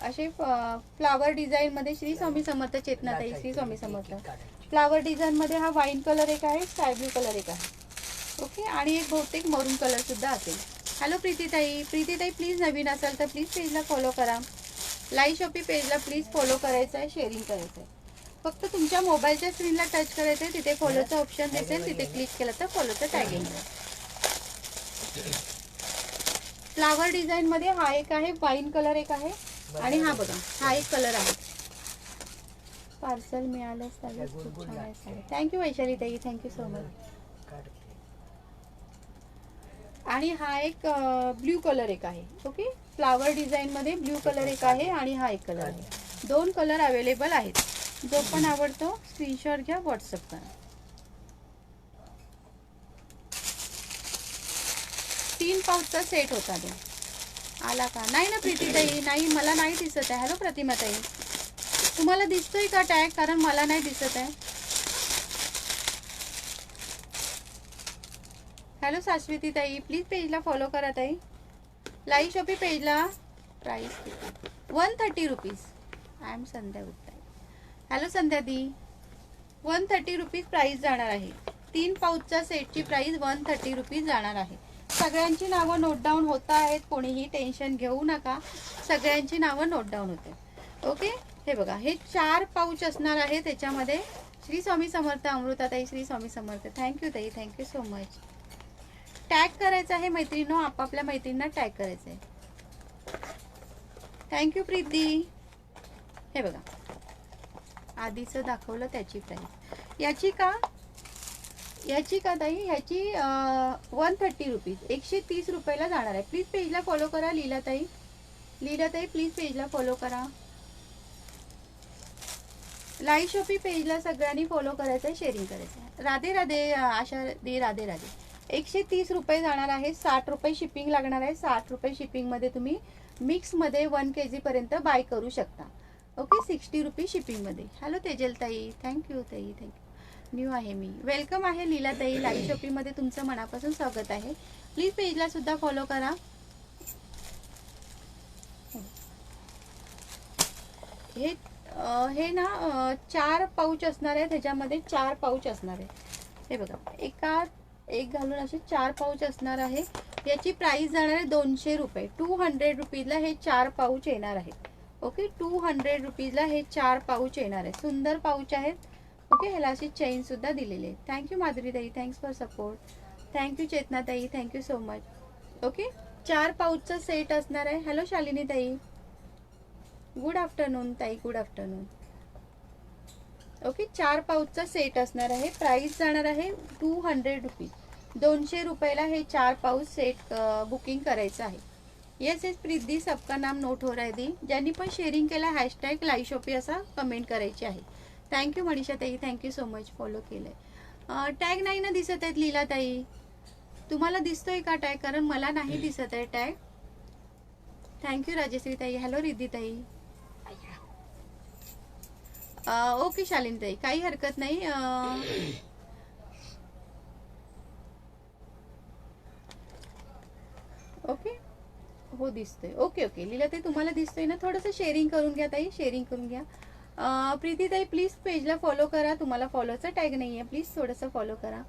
असे फ्लावर डिझाईन मध्ये श्री स्वामी समर्थ. चेतनाताई, श्री स्वामी समर्थ. फ्लावर डिझाईन मध्ये हा वाईन कलर एक आहे, स्काय ब्ल्यू कलर एक आहे. ओके, आणि एक बहुतेक मरून कलर सुद्धा असेल. हॅलो प्रीतीताई. प्रीतीताई प्लीज नवीन असाल तर प्लीज पेजला फॉलो करा. लाईव्ह शॉपी पेजला प्लीज फॉलो करायचं आहे, शेअरिंग करायचं आहे. फक्त तुमच्या मोबाईलच्या स्क्रीनला टच करायचं आहे. तिथे फॉलोचं ऑप्शन दिसेल, तिथे क्लिक केलं तर फॉलोचं टॅगिंग. फ्लावर डिझाईन मध्ये हा एक आहे, वाईन कलर एक आहे, आणि हा बघा हा एक कलर आहे. पार्सल मिळालं. थँक्यू वैशाली ताई, थँक्यू सो मच. आणि हा एक ब्ल्यू कलर एक आहे. ओके, फ्लावर डिझाईन मध्ये ब्ल्यू कलर एक आहे आणि हा एक कलर आहे. 2 कलर अवेलेबल आहेत. जो पण आवडतो स्क्रीनशॉट घ्या, व्हॉट्सअप करा. 3 पाऊचचा सेट होता तो. आला का? नाही ना प्रीतीताई, नाही, मला नाही दिसत आहे. हॅलो प्रतिमाताई, तुम्हाला दिसतोय का टॅग? कारण मला नाही दिसत आहे. हॅलो शाश्वती ताई, प्लीज पेजला फॉलो करा ताई. लाईव्ह शॉपी पेजला. Price 130 rupees. I am Sandhya Gupta. Hello Sandhya दी. 130 रुपीज प्राइस जाणार आहे. 3 पाऊचच्या सेटची प्राइस 130 रुपीज जाणार आहे. सगळ्यांची नावं नोट डाऊन होत आहेत. कोणीही टेन्शन घेऊ नका, सगळ्यांची नावं नोट डाऊन होते. ओके, हे बघा, हे 4 पाऊच असणार आहे. त्याच्यामध्ये श्री स्वामी समर्थ. अमृताताई, श्री स्वामी समर्थ. थँक्यू ताई, थँक्यू सो मच. टॅग करायचं आहे मैत्रिणींनो, आपापल्या मैत्रिणींना टॅग करायचं आहे. थँक्यू प्रीती. हे बघा, आधीचं दाखवलं त्याची प्राइस. याची का ताई? ह्याची 130 रुपीज. 130 रुपयाला जाणार आहे. प्लीज पेजला फॉलो करा लीला ताई. लीलाताई प्लीज पेजला फॉलो करा. लाईव्ह शॉपी पेजला सगळ्यांनी फॉलो करायचं, शेअरिंग करायचं. राधे राधे आशा दे, राधे राधे. 130 रुपये जाणार आहे, 60 रुपये शिपिंग लागणार आहे. 60 रुपये शिपिंगमध्ये तुम्ही मिक्समध्ये 1 kg पर्यंत बाय करू शकता. ओके, 60 रुपये शिपिंगमध्ये. हॅलो तेजल ताई, थँक्यू ताई, थँक्यू. न्यू आहे मी, वेलकम आहे लीलाताई. लाईव्ह शॉपिंगमध्ये तुमचं मनापासून स्वागत आहे. प्लीज पेजला सुद्धा फॉलो करा. हे ना 4 पाऊच असणार आहे, त्याच्यामध्ये 4 पाऊच असणार आहे. हे बघा, एक घालून असे 4 पाऊच असणार आहे. याची प्राइस जाणार आहे 200 रुपये. 200 रुपीजला हे 4 पाऊच येणार आहे. ओके, 200 रुपीजला हे 4 पाऊच येणार आहे. सुंदर पाऊच आहेत. ओके, ह्याला अशी चेन सुद्धा दिलेली आहे. थँक्यू माधुरीताई, थँक्स फॉर सपोर्ट. थँक्यू चेतनाताई, थँक्यू सो मच. ओके, 4 पाऊचचा सेट असणार आहे. हॅलो शालिनी ताई, गुड आफ्टरनून ताई, गुड आफ्टरनून. ओके, 4 पाऊचचा सेट असणार आहे. प्राइस जाणार आहे 200 रुपीज. 200 रुपयाला हे 4 पाऊच सेट बुकिंग करायचं आहे. येस येस प्रीती, सबका नाम नोट हो रहा है दी. ज्यांनी पण शेअरिंग केला हॅशटॅग लाईव्ह शॉपी असा कमेंट करायची आहे. थँक्यू मनीषा ताई, थँक्यू सो मच, फॉलो केलंय. टॅग नाही ना दिसत आहेत लीला ताई, तुम्हाला दिसतोय का टॅग? कारण मला नाही दिसत आहे टॅग. थँक्यू राजश्री ताई. हॅलो रिद्धी ताई. ओके शालिनी ताई, काही हरकत नाही. ओके, हो दिसतोय. ओके ओके लीला ताई, तुम्हाला दिसतोय ना? थोडंसं शेअरिंग करून घ्या ताई, शेअरिंग करून घ्या. प्रीती ताई प्लीज पेजला फॉलो करा. तुम्हाला फॉलोचा टॅग नाही आहे, प्लीज थोडंसं फॉलो करा.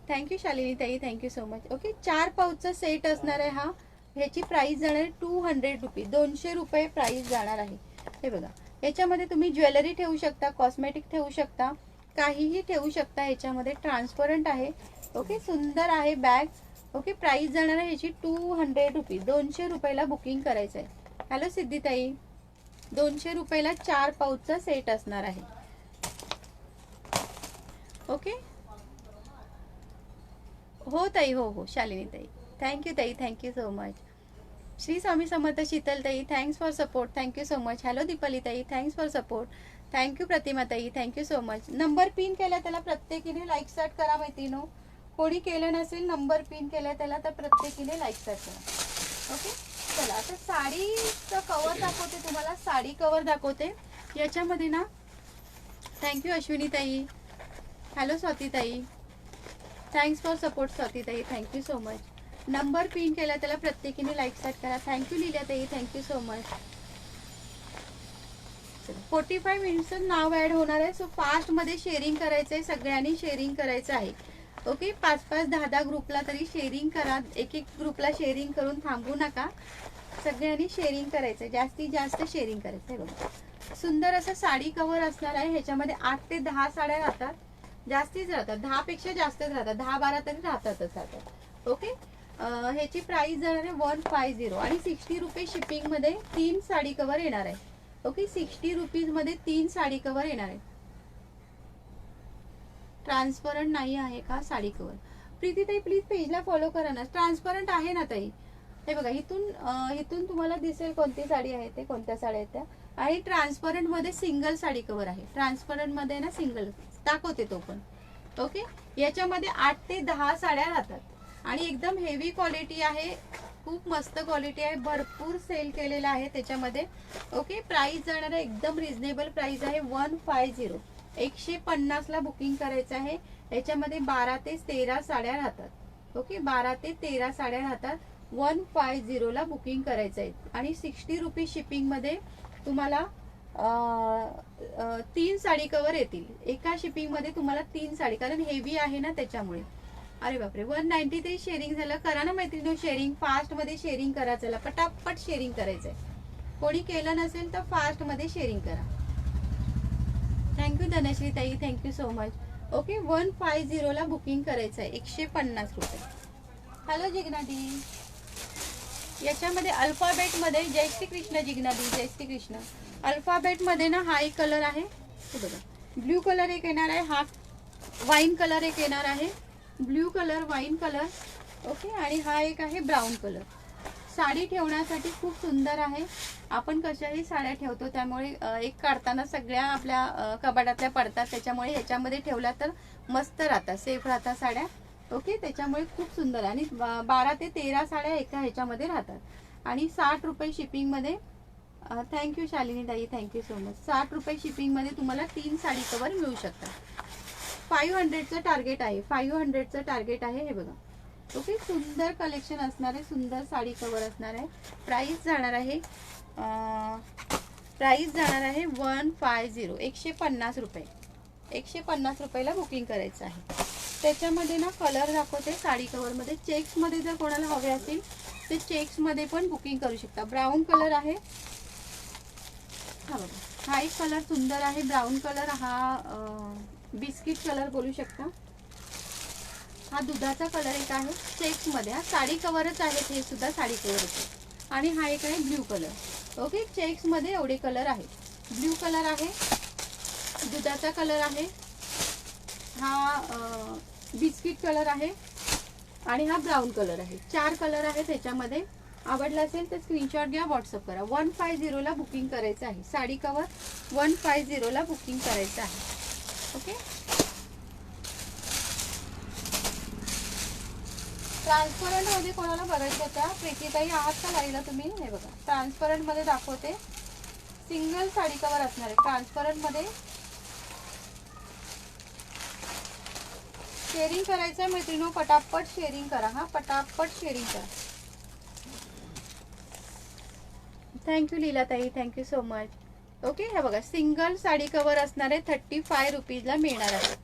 थँक्यू शालिनी ताई, थँक्यू सो मच. ओके, 4 पाऊचचा सेट असणार आहे हा. ह्याची प्राइस जाणार आहे 200 रुपये. 200 रुपये प्राइस जाणार आहे. हे बघा, याच्यामध्ये तुम्ही ज्वेलरी ठेवू शकता, कॉस्मेटिक ठेवू शकता, काहीही ठेवू शकता. याच्यामध्ये ट्रान्सपरंट आहे. ओके, सुंदर आहे बॅग. ओके, प्राइस जाणार आहे ह्याची 200 रुपये. 200 रुपयाला बुकिंग करायचं आहे. हॅलो सिद्धिताई, 200 रुपयाला 4 पाऊचचा सेट असणार आहे. ओके, हो ताई, हो हो शालिनी ताई, थँक्यू ताई, thank you so much. Shri Swami समर्थ शीतल ताई, thanks for support, thank you so much. Hello Deepali ताई, थँक्स फॉर सपोर्ट. थँक्यू प्रतिमा ताई, thank you so much. Number pin केला त्याला प्रत्येकीने लाईक स्टार्ट करा मैत्रिणीनो. कोणी केलं नसेल नंबर पिन केला त्याला तर प्रत्येकीने लाईक स्टार्ट करा. ओके, चला आता साडीचं कवर दाखवते तुम्हाला. साडी कवर दाखवते याच्यामध्ये ना. थँक्यू अश्विनी ताई. हॅलो स्वाती ताई, थँक्स फॉर सपोर्ट स्वाती ताई, thank you so much. Number pin केला त्याला प्रत्येकीने लाईक स्टार्ट करा. थँक्यू लीला ताई, थँक्यू सो मच. 45 मिनिट्सचं नाव ऍड होणार आहे. सो फास्ट मध्ये शेअरिंग करायचं आहे, सगळ्यांनी शेअरिंग करायचं आहे. ओके, 5-5, 10-10 ग्रुपला तरी शेअरिंग करा. एक ग्रुपला शेअरिंग करून थांबू नका. सगळ्यांनी शेअरिंग करायचं, जास्तीत जास्त शेअरिंग करायचं आहे. बघा, सुंदर असं साडी कव्हर असणार आहे. ह्याच्यामध्ये 8 ते 10 साड्या राहतात, जास्तीच राहतात. 10 पेक्षा जास्तच राहतात, 10-12 तरी राहतातच राहतात. ओके, ह्याची प्राइस जाणार आहे 150 आणि 60 रुपये शिपिंग मध्ये 3 साडी कव्हर येणार आहे. ओके, 60 रुपीज मध्ये 3 साडी कव्हर येणार आहे. ट्रान्सपरंट नाही आहे का साडी कव्हर? प्रीती ताई प्लीज पेजला फॉलो करा ना. ट्रान्सपरंट आहे ना ताई. हे बघा, इथून तुम्हाला दिसेल कोणती साडी आहे ते, कोणत्या साड्या आहेत त्या. आणि ट्रान्सपरंट मध्ये सिंगल साडी कव्हर आहे. ट्रान्सपरंट मध्ये ना सिंगल दाखवते तो पण. ओके, याच्यामध्ये 8 ते 10 साड्या राहतात आणि एकदम हेवी क्वालिटी आहे. खूप मस्त क्वालिटी आहे. भरपूर सेल केलेला आहे त्याच्यामध्ये. ओके, प्राइस जाणार आहे एकदम रिझनेबल प्राइस आहे 150. 150 ला बुकिंग करायचं आहे. याच्यामध्ये 12 ते 13 साड्या राहतात. ओके, 12 ते 13 साड्या राहतात. 150 ला बुकिंग करायचं आहे आणि 60 रुपये शिपिंग मध्ये तुम्हाला 3 साडी कव्हर येतील. एका शिपिंग मध्ये तुम्हाला 3 साडी, कारण हेवी आहे ना त्याच्यामुळे. अरे बापरे, 193 शेअरिंग झालं. करा ना मैत्रिणी शेअरिंग, फास्ट मध्ये शेअरिंग करा. चला पटापट शेअरिंग करायचंय. कोणी केलं नसेल तर फास्ट मध्ये शेअरिंग करा. थँक्यू धनश्री ताई, थँक्यू सो मच. ओके, 150 ला बुकिंग करायचं आहे 150 रुपये. हॅलो जिग्नादी, याच्यामध्ये अल्फाबेट मध्ये जय श्री कृष्ण जिग्नादी, जय श्री कृष्ण. अल्फाबेट मध्ये ना हा एक कलर आहे, हे बघा, ब्ल्यू कलर एक येणार आहे, हा वाईन कलर एक येणार आहे, blue colour, wine colour. Okay, आणि हा एक आहे ब्राऊन कलर. साडी ठेवण्यासाठी खूप सुंदर आहे. आपण कशाही साड्या ठेवतो त्यामुळे एक काढताना सगळ्या आपल्या कपाटातल्या पडतात, त्याच्यामुळे ह्याच्यामध्ये ठेवल्या तर मस्त राहतात, सेफ राहतात साड्या. ओके, त्याच्यामुळे खूप सुंदर आणि 12 ते 13 साड्या एका ह्याच्यामध्ये राहतात आणि 60 रुपये शिपिंगमध्ये. थँक्यू शालिनी ताई, थँक्यू सो मच. 60 रुपये शिपिंगमध्ये तुम्हाला 3 साडी कवर मिळू शकतात. 500चं टार्गेट आहे, 500चं टार्गेट आहे. हे बघा. ओके, सुंदर कलेक्शन असणार आहे, सुंदर साडी कवर असणार आहे. प्राइस जाणार आहे 150, 150 रुपये. 150 रुपयाला बुकिंग करायचं आहे. त्याच्यामध्ये ना कलर दाखवते साडी कवरमध्ये. चेक्समध्ये जर कोणाला हवे असेल ते चेक्समध्ये पण बुकिंग करू शकता. ब्राऊन कलर आहे हा बघा, हा एक कलर सुंदर आहे ब्राऊन कलर. हा बिस्किट कलर बोलू शकता. हा दुधाचा कलर एक आहे चेक्समध्ये. हा साडी कवरच आहे, हे सुद्धा साडी कवरच आहे. आणि हा एक आहे ब्ल्यू कलर. ओके, चेक्समध्ये एवढे कलर आहेत. ब्ल्यू कलर आहे, दुधाचा कलर आहे, हा बिस्किट कलर आहे आणि हा ब्राऊन कलर आहे. 4 कलर आहेत त्याच्यामध्ये. आवडला असेल तर स्क्रीनशॉट घ्या, व्हॉट्सअप करा. 150ला बुकिंग करायचं आहे. साडी कवर 150ला बुकिंग करायचं आहे. ओके, ट्रान्सपरंट मध्ये कोणाला बघायचं होता प्रीतीताई आहात का लाईव्हला तुम्ही? हे बघा, ट्रान्सपरंट मध्ये दाखवते. सिंगल साडी कवर असणार आहे ट्रान्सपरंट मध्ये. शेअरिंग करायचं आहे मैत्रिणींनो, पटापट शेअरिंग करा. हा पटापट शेअरिंग करा. थँक्यू लीलाताई, थँक्यू सो मच. ओके, हे बघा सिंगल साडी कवर असणार आहे. 35 रुपीजला मिळणार आहे.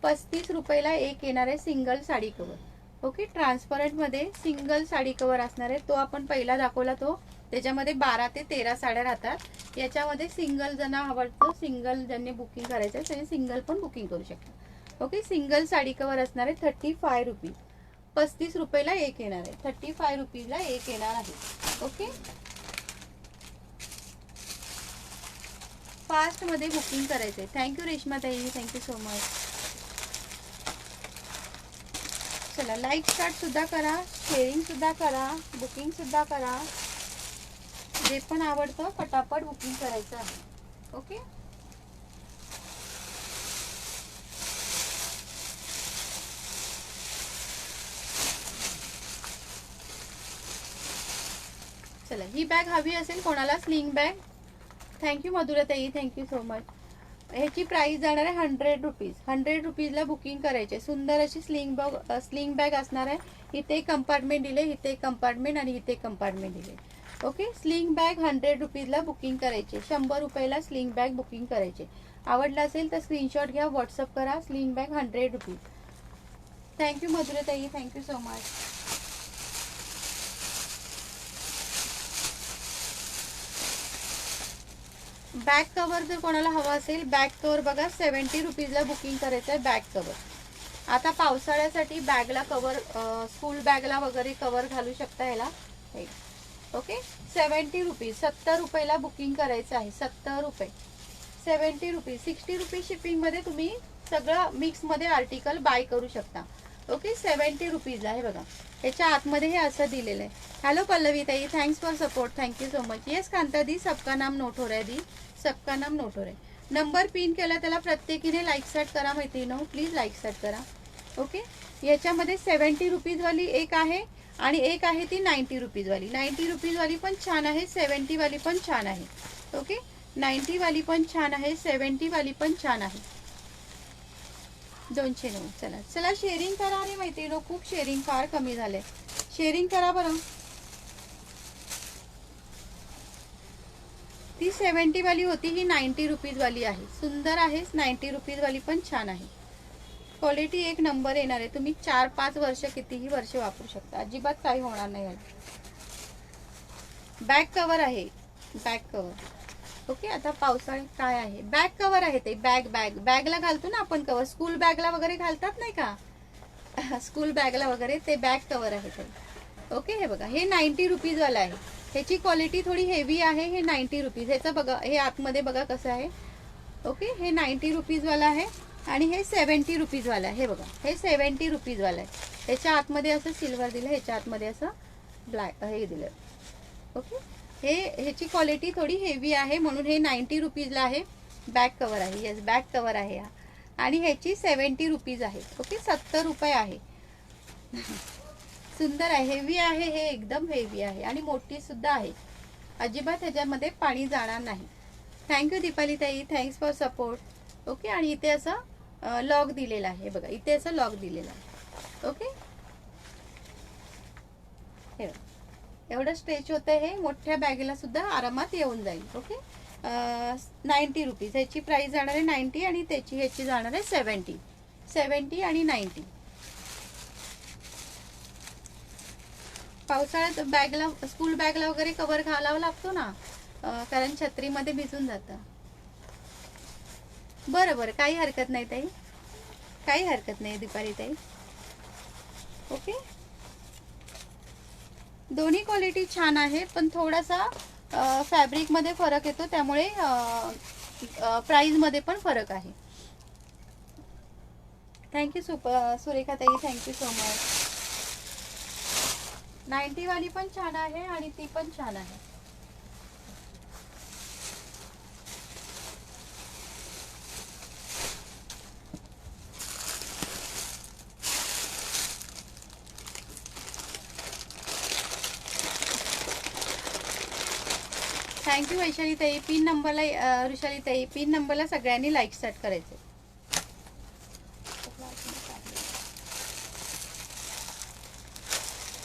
35 रुपयाला एक येणार आहे single sari cover. Okay, transparent मध्ये सिंगल साडी कवर असणार आहे. तो आपण पहिला दाखवला तो, त्याच्यामध्ये 12 ते 13 साड्या राहतात. याच्यामध्ये सिंगल ज्यांना आवडतं, सिंगल ज्यांनी बुकिंग करायचं आहे त्यांनी सिंगल पण बुकिंग करू शकता. ओके, सिंगल साडी कवर असणार आहे 35 रुपीज. 35 रुपयाला एक येणार आहे. 35 रुपीजला एक येणार आहे. ओके, फास्ट मध्ये बुकिंग करायचंय. थँक्यू रेश्मा ताई, थँक्यू सो मच. चला, लाईक स्टार्ट सुद्धा करा, शेअरिंग सुद्धा करा, बुकिंग सुद्धा करा. जे पण आवडतं पटापट बुकिंग करायचं आहे. ओके, चला, ही बॅग हवी असेल कोणाला स्लिंग बॅग. थँक्यू मधुराताई, थँक्यू सो मच. ह्याची प्राइस जाणार आहे 100 रुपीज. 100 रुपीजला बुकिंग करायचे. सुंदर अशी स्लिंग बॅग असणार आहे. इथे कंपार्टमेंट दिले, इथे कंपार्टमेंट आणि इथे कंपार्टमेंट दिले. ओके, स्लिंग बॅग 100 रुपीजला बुकिंग करायचे. 100 रुपयाला स्लिंग बॅग बुकिंग करायचे. आवडला असेल तर स्क्रीनशॉट घ्या, व्हॉट्सअप करा. Sling bag 100 rupees. थँक्यू मधुराताई, thank you so much. Back cover जर कोणाला हवा असेल, बॅक कवर बघा 70 रुपीजला बुकिंग करायचं आहे. बॅक कवर आता पावसाळ्यासाठी बॅगला कवर, स्कूल बॅगला वगैरे कवर घालू शकता ह्याला. Okay, 70 rupees. 70 रुपयाला बुकिंग करायचं आहे. 70 रुपये, 70 रुपीज. 60 रुपीज शिपिंगमध्ये तुम्ही सगळं मिक्समध्ये आर्टिकल बाय करू शकता. ओके, 70 रुपीजला. हे बघा, याच्या आतमध्ये हे असं दिलेलं आहे. हॅलो पल्लवी ताई, thanks for support, thank you so much. Yes Kanta दी, सबका नाम नोट हो रहा है दी, सबका नाम नोट हो रहा है. नंबर पिन केला त्याला प्रत्येकीने लाईक सेट करा मैत्रिणींनो, प्लीज लाईक सेट करा. ओके, याच्यामध्ये 70 रुपीजवाली एक आहे आणि एक आहे ती 90 रुपीजवाली. 90 रुपीजवाली पण छान आहे, 70 वाली पण छान आहे. ओके, 90 वाली पण छान आहे, 70 वाली पण छान आहे. 209. चला चला, शेअरिंग करा रे मैत्रिणींनो, खूप शेअरिंग फार कमी झाले. शेअरिंग करा बरं. ती 70 वाली होती, ही 90 रुपीजवाली आहे. सुंदर आहे, 90 रुपीजवाली पण छान आहे. क्वालिटी एक नंबर येणार आहे. तुम्ही 4-5 वर्ष कितीही वर्ष वापरू शकता, अजिबात काही होणार नाही याला. बॅक कवर आहे, बॅक कवर. ओके, आता पावसाळ्यात काय आहे, बॅक कवर आहे ते. बॅगला घालतो ना आपण कवर, स्कूल बॅगला वगैरे घालतात नाही का, स्कूल बॅगला वगैरे, ते बॅक कवर आहे ते. ओके, हे बघा, हे 90 रुपीजवाला आहे. ह्याची क्वालिटी थोडी हेवी आहे. हे 90 रुपीज. ह्याचं बघा, हे आतमध्ये बघा कसं आहे. ओके, हे 90 रुपीजवाला आहे आणि हे 70 रुपीजवाला आहे. हे बघा, हे 70 रुपीजवाला आहे. ह्याच्या आतमध्ये असं सिल्वर दिलं, ह्याच्या आतमध्ये असं ब्लॅक हे दिलं. ओके, ह्याची क्वालिटी थोडी हेवी आहे म्हणून हे 90 रुपीजला आहे. बॅक कवर आहे, येस बॅक कवर आहे हा. आणि ह्याची 70 रुपीज आहे. ओके, 70 रुपये आहे. सुंदर आहे, हेवी आहे, हे एकदम हेवी आहे आणि मोठी सुद्धा आहे. अजिबात ह्याच्यामध्ये पाणी जाणार नाही. थँक्यू दीपाली ताई, थँक्स फॉर सपोर्ट. ओके, आणि इथे असं लॉक दिलेला आहे बघा, इथे असं लॉक दिलेलं आहे. ओके, हे एवढं स्ट्रेच होतं, हे मोठ्या बॅगेला सुद्धा आरामात येऊन जाईल. ओके, 90 रुपीज ह्याची प्राइस जाणार आहे 90 आणि ह्याची जाणार आहे 70 आणि 90. पावसाळ्यात बॅगला, स्कूल बॅगला वगैरे कवर घालावा लागतो ना, कारण छत्रीमध्ये भिजून जातं. बरं बरं, काही हरकत नाही ताई, काही हरकत नाही दीपाली ताई. ओके, दोन्ही क्वालिटी छान आहे, पण थोडासा फॅब्रिकमध्ये फरक येतो, त्यामुळे प्राइसमध्ये पण फरक आहे. थँक्यू सुरेखा ताई, थँक्यू सो मच. 90 वाली पण छान आहे आणि ती पण छान आहे. थँक्यू वैशाली ताई. पिन नंबरला वृषाली ताई, पिन नंबरला सगळ्यांनी लाईक स्टार्ट करायचे.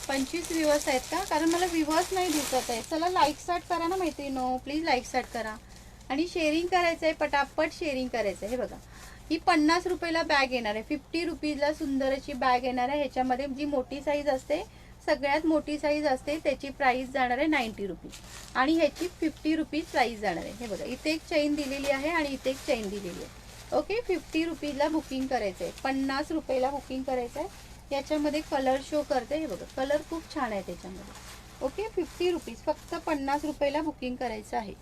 25 व्ह्यूअर्स आहेत का? कारण मला व्ह्यूअर्स नाही दिसत आहे. चला लाईक स्टार्ट करा ना मैत्रिणींनो, प्लीज लाईक स्टार्ट करा आणि शेअरिंग करायचं आहे, पटापट शेअरिंग करायचं आहे. हे बघा, ही 50 रुपयाला बॅग येणार आहे. 50 रुपीजला सुंदर अशी बॅग येणार आहे. ह्याच्यामध्ये जी मोठी साईज असते, सगळ्यात मोठी साईज असते, त्याची प्राइस जाणार आहे 90 रुपीज आणि ह्याची 50 रुपीज प्राइस जाणार आहे. हे बघा, इथे एक चेन दिलेली आहे आणि इथे एक चेन दिलेली आहे. ओके, 50 रुपीजला बुकिंग करायचं आहे, 50 रुपयाला बुकिंग करायचं आहे. याच्यामध्ये कलर शो करते, हे बघा कलर खूप छान आहे त्याच्यामध्ये. ओके, 50 रुपीज, फक्त 50 रुपयाला बुकिंग करायचं आहे.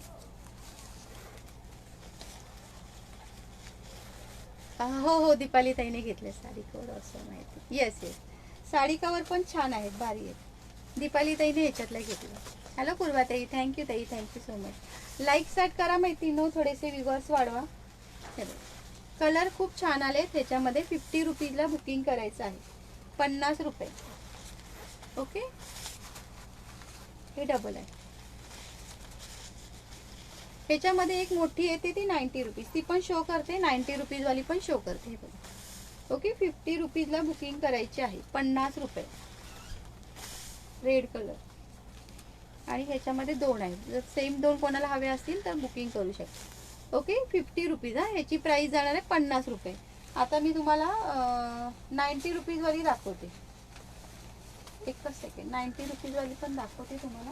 हो हो, दीपाली ताईने घेतले साडी कवर, असं माहिती. येस येस, साडी कवर पण छान आहेत, भारी आहेत. दीपाली ताईने ह्याच्यातलं घेतलं. हॅलो पूर्वा ताई, थँक्यू ताई, thank you so much. Like start करा मैत्रिणींनो, थोडेसे व्ह्यूअर्स वाढवा. कलर खूप छान आले त्याच्यामध्ये. 50 रुपीजला बुकिंग करायचं आहे, 50 रुपये. ओके, हे डबल आहे. ह्याच्यामध्ये एक मोठी येते ती 90 रुपीज, ती पण शो करते, 90 रुपीजवाली पण शो करते. हे बघा. ओके, 50 रुपीजला बुकिंग करायची आहे, 50 रुपये. रेड कलर आणि ह्याच्यामध्ये दोन आहेत. जर सेम दोन कोणाला हवे असतील तर बुकिंग करू शकता. ओके, 50 रुपीज हा, ह्याची प्राइस जाणार आहे 50 रुपये. आता मी तुम्हाला 90 रुपीजवाली दाखवते. एकच सेकंड, 90 रुपीजवाली पण दाखवते तुम्हाला.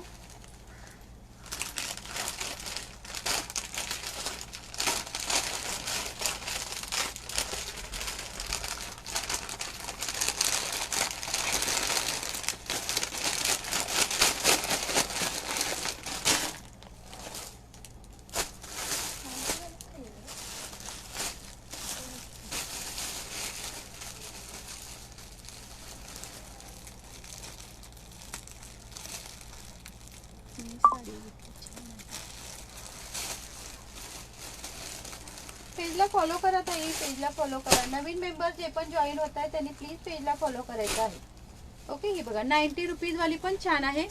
पेजला फॉलो करा ताई, पेजला फॉलो करा. नवीन मेंबर जे पण जॉईन होत आहे त्यांनी प्लीज पेजला फॉलो करायचं आहे. ओके, ही बघा 90 रुपीजवाली पण छान आहे.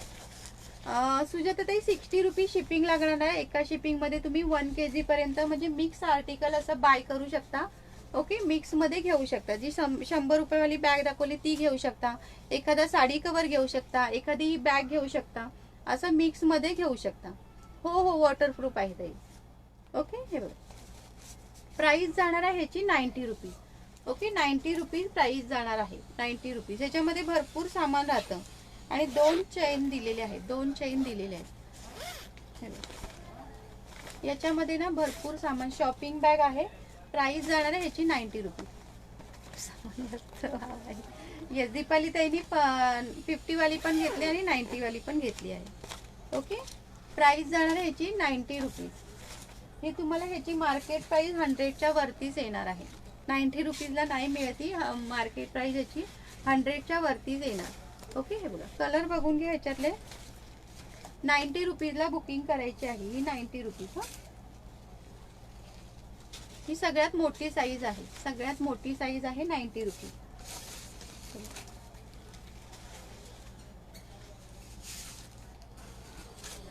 सुजाता ताई, 60 रुपीज शिपिंग लागणार आहे. एका शिपिंगमध्ये तुम्ही 1 kg पर्यंत म्हणजे मिक्स आर्टिकल असं बाय करू शकता. ओके, मिक्समध्ये घेऊ शकता. जी 100 रुपयेवाली बॅग दाखवली ती घेऊ शकता, एखादा साडी कवर घेऊ शकता, एखादी ही बॅग घेऊ शकता, असं मिक्समध्ये घेऊ शकता. हो हो, वॉटरप्रूफ आहे ताई. ओके, हे बघा प्राइस जाणार आहे ह्याची 90 रुपीज. ओके, 90 रुपीज प्राइस जाणार आहे, 90 रुपीज. ह्याच्यामध्ये भरपूर सामान राहतं आणि 2 चेन दिलेले आहेत, 2 चेन दिलेले आहेत. याच्यामध्ये ना भरपूर सामान, शॉपिंग बॅग आहे. प्राइस जाणार आहे ह्याची 90 रुपीज. येस, दीपाली ताईनी 50 वाली पण घेतली आणि 90 वाली पण घेतली आहे. ओके, प्राइस जाणार आहे ह्याची 90 रुपीज. हे तुम्हाला ह्याची मार्केट प्राइस 100च्या वरतीच येणार आहे. 90 रुपीजला नाही मिळती, मार्केट प्राइस ह्याची 100च्या वरतीच येणार. ओके, हे बघा कलर बघून घ्या ह्याच्यातले. 90 रुपीजला बुकिंग करायची आहे. ही 90 रुपीज. ही सगळ्यात मोठी साईज आहे. सगळ्यात मोठी साईज आहे 90 रुपीज.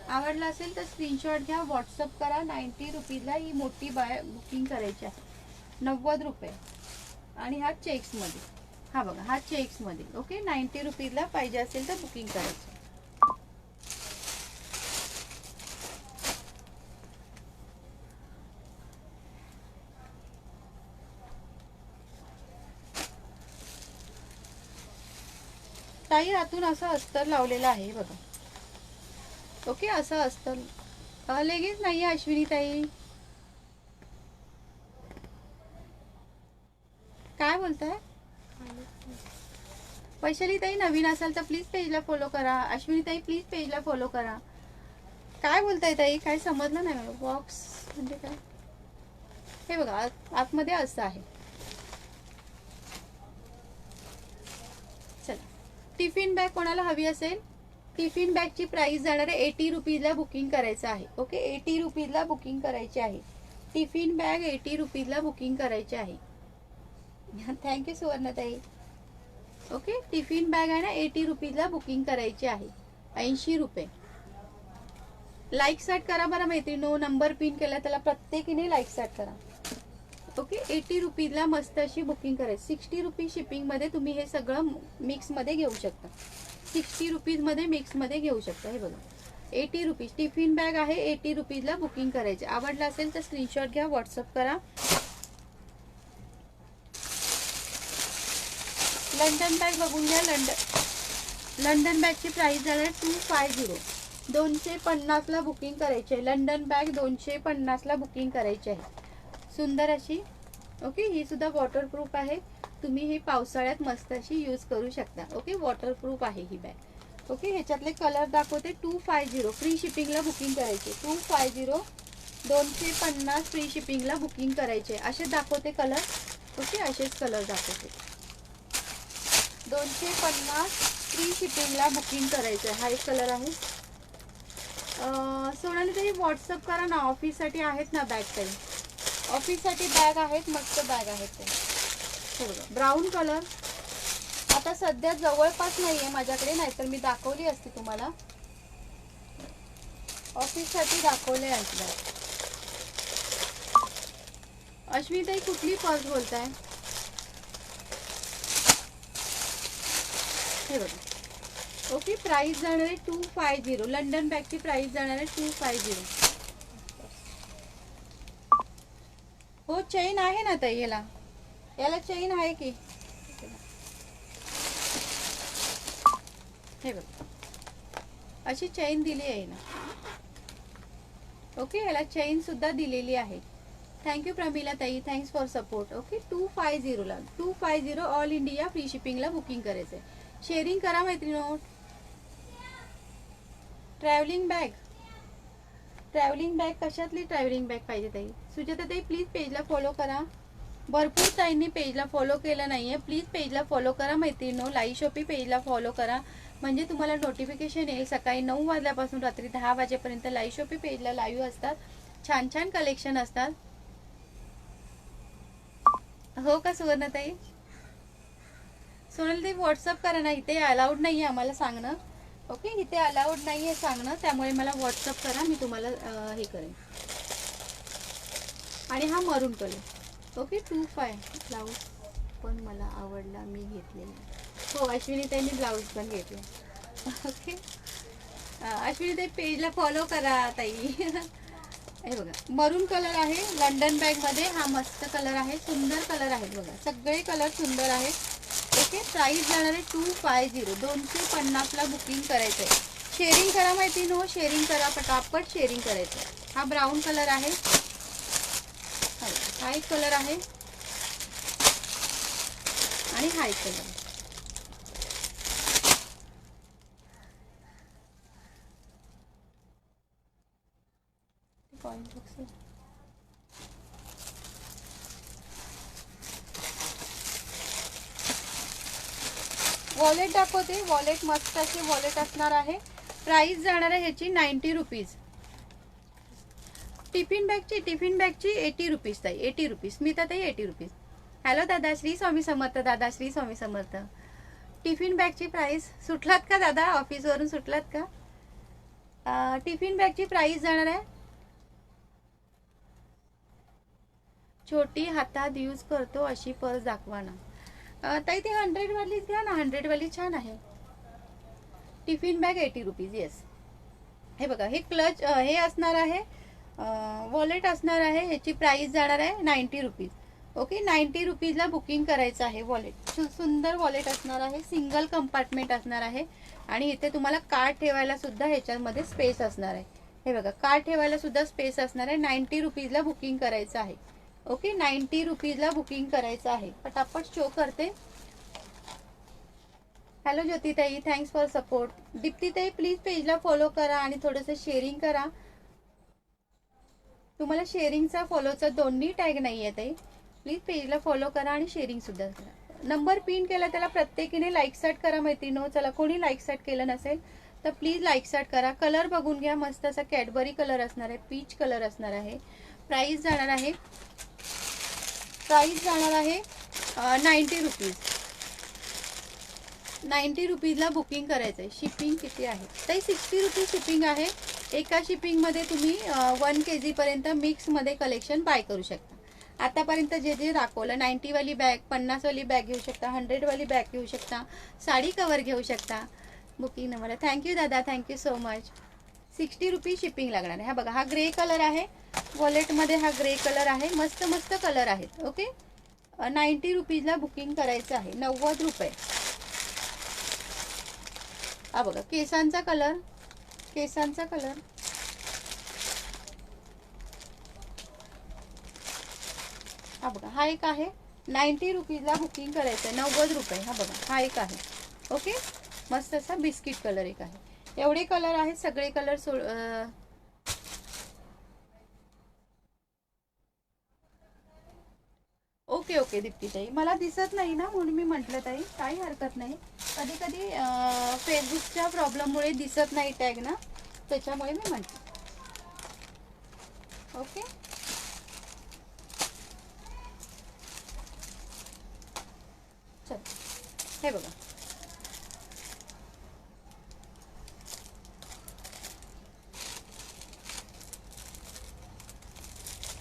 आवडला असेल तर स्क्रीनशॉट घ्या, व्हॉट्सअप करा. 90 रुपीजला ही मोठी बुकिंग करायची आहे. 90 रुपये. आणि हा चेक्स मध्ये. हा बघा, हा चेक्स मध्ये. ओके, 90 रुपीजला पाहिजे असेल तर बुकिंग करायचं. ताई आतून असं अस्तर लावलेलं आहे बघा. ओके, असं अस्तर लेगिन्स नाही आहे अश्विनी ताई. काय बोलताय वैशाली ताई? नवीन असाल तर प्लीज पेजला फॉलो करा. अश्विनी ताई प्लीज पेजला फॉलो करा. काय बोलताय ताई? काय समजलं नाही मला. बॉक्स म्हणजे काय? हे बघा, आतमध्ये असं आहे. चला, टिफिन बॅग कोणाला हवी असेल, टिफिन बॅगची प्राइस जाणार आहे 80 रुपीजला बुकिंग करायचं आहे. ओके, 80 रुपीजला बुकिंग करायची आहे. टिफिन बॅग 80 रुपीजला बुकिंग करायची आहे. थँक्यू सुवर्णाताई. ओके, टिफिन बॅग आहे ना 80 रुपीजला बुकिंग करायची आहे. 80 रुपये. लाईक स्टार्ट करा बरं मैत्रिणीनो. नंबर पिन केला त्याला प्रत्येकीने लाईक स्टार्ट करा. ओके, 80 रुपीजला मस्त अशी बुकिंग करायची. 60 रुपीज शिपिंग मध्ये तुम्ही हे सगळं मिक्स मध्ये घेऊ शकता. 60 रुपीज मध्ये मिक्स मध्ये घेऊ शकता. हे बघा, 80 रुपीज टिफिन बॅग आहे. 80 रुपीजला बुकिंग करायचे. आवडला असेल तर स्क्रीनशॉट घ्या, व्हॉट्सअप करा. लंडन बॅग बघून घ्या. लंडन बॅगची प्राइस झाली 250. 250 ला बुकिंग करायची आहे. लंडन बॅग 250 ला बुकिंग करायची आहे. सुंदर अशी. ओके, ही सुद्धा वॉटरप्रूफ आहे. तुम्ही ही पावसाळ्यात मस्त अशी यूज करू शकता. ओके, वॉटरप्रूफ आहे ही बॅग. ओके, ह्याच्यातले कलर दाखवते. 250 फ्री शिपिंगला बुकिंग करायचे. 250 250 फ्री शिपिंगला बुकिंग करायचे. असे दाखवते कलर. ओके, असेच कलर दाखवते. 250 फ्री शिपिंगला बुकिंग करायचं. हा एक कलर आहे. सोनाली ताई व्हॉट्सअप करा ना. ऑफिससाठी आहेत ना बॅग ताई. ऑफिससाठी बॅग आहेत, मस्त बॅग आहेत ते. हे बघा, ब्राऊन कलर. आता सध्या जवळपास नाहीये माझ्याकडे, नाहीतर मी दाखवली असती तुम्हाला. ऑफिससाठी दाखवले आहेत बॅग. अश्विनी ताई कुठली पर्स बोलताय? हे बघा. ओके, प्राइस जाणार आहे 250. लंडन बॅगची प्राइस जाणार आहे 250. हो, चेन आहे ना ताई याला. याला चेन आहे की. हे बघा, अशी चेन दिली आहे ना. ओके, याला चेन सुद्धा दिलेली आहे. थँक्यू प्रमिला ताई, थँक्स फॉर सपोर्ट. ओके, 250 ला 250 ऑल इंडिया फ्री शिपिंगला बुकिंग करायचंय. शेअरिंग करा मैत्रिणीनो. Travelling bag. ट्रॅव्हलिंग बॅग कशातली ट्रॅव्हलिंग बॅग पाहिजे ताई? सुजाता ताई प्लीज पेजला फॉलो करा. भरपूर ताईंनी पेजला फॉलो केलं नाहीये. प्लीज पेजला फॉलो करा मैत्रिणीनो. लाईव्ह शॉपी पेजला फॉलो करा, म्हणजे तुम्हाला नोटिफिकेशन येईल. सकाळी 9 वाजल्यापासून रात्री 10 वाजेपर्यंत लाईव्ह शॉपी पेजला लाईव्ह असतात. छान छान कलेक्शन असतात. हो का सुवर्णताई? सोनल ताई व्हॉट्सअप करा ना. इथे अलाउड नाहीये आम्हाला सांगणं. ओके, इथे अलाउड नाहीये सांगणं, त्यामुळे मला व्हॉट्सअप करा. मी तुम्हाला हे करेन. आणि हा मरून कलर. ओके, 25 ब्लाऊज पण मला आवडला, मी घेतलेला. हो अश्विनी ताई, मी ब्लाऊज पण घेतला. ओके, अश्विनी ताई पेजला फॉलो करा ताई. हे बघा, मरून कलर आहे. लंडन बॅग मध्ये हा मस्त कलर आहे. सुंदर कलर आहेत बघा, सगळे कलर सुंदर आहेत. ओके, प्राइस जाणार आहे 250. 250 ला बुकिंग करायचंय. शेअरिंग करा मैत्रिणीनो, शेअरिंग करा, पटापट शेअरिंग करायचं. हा ब्राऊन कलर आहे. हा एक कलर आहे आणि हा एक कलर. वॉलेट दाखवते. वॉलेट मस्त असे वॉलेट असणार आहे. प्राइस जाणार आहे ह्याची 90 रुपीज. टिफिन बॅगची 80 रुपीज ताई, 80 रुपीज. स्मिता ताई 80 रुपीज. हॅलो दादा, श्री स्वामी समर्थ. दादा श्री स्वामी समर्थ. टिफिन बॅगची प्राइस, सुटलात का दादा, ऑफिसवरून सुटलात का? टिफिन बॅगची प्राइस जाणार आहे, छोटी हातात यूज करतो अशी पर्स दाखवा ना. ताई ती 100 वालीच घ्या ना, 100 वाली छान आहे. Tiffin bag 80 rupees. येस, हे बघा, हे क्लच हे असणार आहे, वॉलेट असणार आहे. ह्याची प्राइस जाणार आहे 90 रुपीज. ओके, 90 रुपीजला बुकिंग करायचं आहे. वॉलेट सुंदर वॉलेट असणार आहे, सिंगल कंपार्टमेंट असणार आहे. आणि इथे तुम्हाला कार्ड ठेवायला सुद्धा ह्याच्यामध्ये स्पेस असणार आहे. हे बघा, कार्ड ठेवायला सुद्धा स्पेस असणार आहे. 90 रुपीजला बुकिंग करायचं आहे. ओके, 90 रुपीजला बुकिंग करायचं आहे. पटापट शो करते. हॅलो ज्योतिताई, थँक्स फॉर सपोर्ट. दीप्तीताई प्लीज पेजला फॉलो करा आणि थोडंसं शेअरिंग करा. तुम्हाला शेअरिंगचा फॉलोचा दोन्ही टॅग नाही आहे ताई. प्लीज पेजला फॉलो करा आणि शेअरिंग सुद्धा करा. नंबर पिन केला त्याला प्रत्येकीने लाईक सॅट करा मैत्रिणींनो. चला, कोणी लाईक सॅट केलं नसेल तर प्लीज लाईक सॅट करा. कलर बघून घ्या, मस्त असा कॅडबरी कलर असणार आहे, पीच कलर असणार आहे. प्राइस जाणार आहे 90 रुपीज. 90 रुपीजला बुकिंग करायचं आहे. शिपिंग किती आहे ताई? 60 रुपीज शिपिंग आहे. एका शिपिंगमध्ये तुम्ही 1 kg पर्यंत मिक्समध्ये कलेक्शन बाय करू शकता. आतापर्यंत जे जे दाखवलं, 90 वाली बॅग, 50 वाली बॅग घेऊ शकता, 100 वाली बॅग घेऊ शकता, साडी कवर घेऊ शकता. Booking number. थँक्यू दादा, thank you so much. 60 rupees shipping लागणार आहे. हा बघा, हा ग्रे कलर आहे, वॉलेटमध्ये हा ग्रे कलर आहे. मस्त मस्त कलर आहेत. ओके, 90 रुपीजला बुकिंग करायचं आहे. 90 रुपये. हा बघा, केसांचा कलर, केसांचा कलर. हा बघा, हा एक आहे. 90 रुपीजला बुकिंग करायचं आहे. 90 रुपये. हा बघा, हा एक आहे. ओके, मस्त असा बिस्किट कलर एक आहे. एवढे कलर आहेत, सगळे कलर ओके ओके दीप्तीताई, मला दिसत नाही ना म्हणून मी म्हटलं ताई, काही हरकत नाही. कधी कधी फेसबुकच्या प्रॉब्लेममुळे दिसत नाही टॅग ना, त्याच्यामुळे मी म्हटलं. ओके, चल, हे बघा,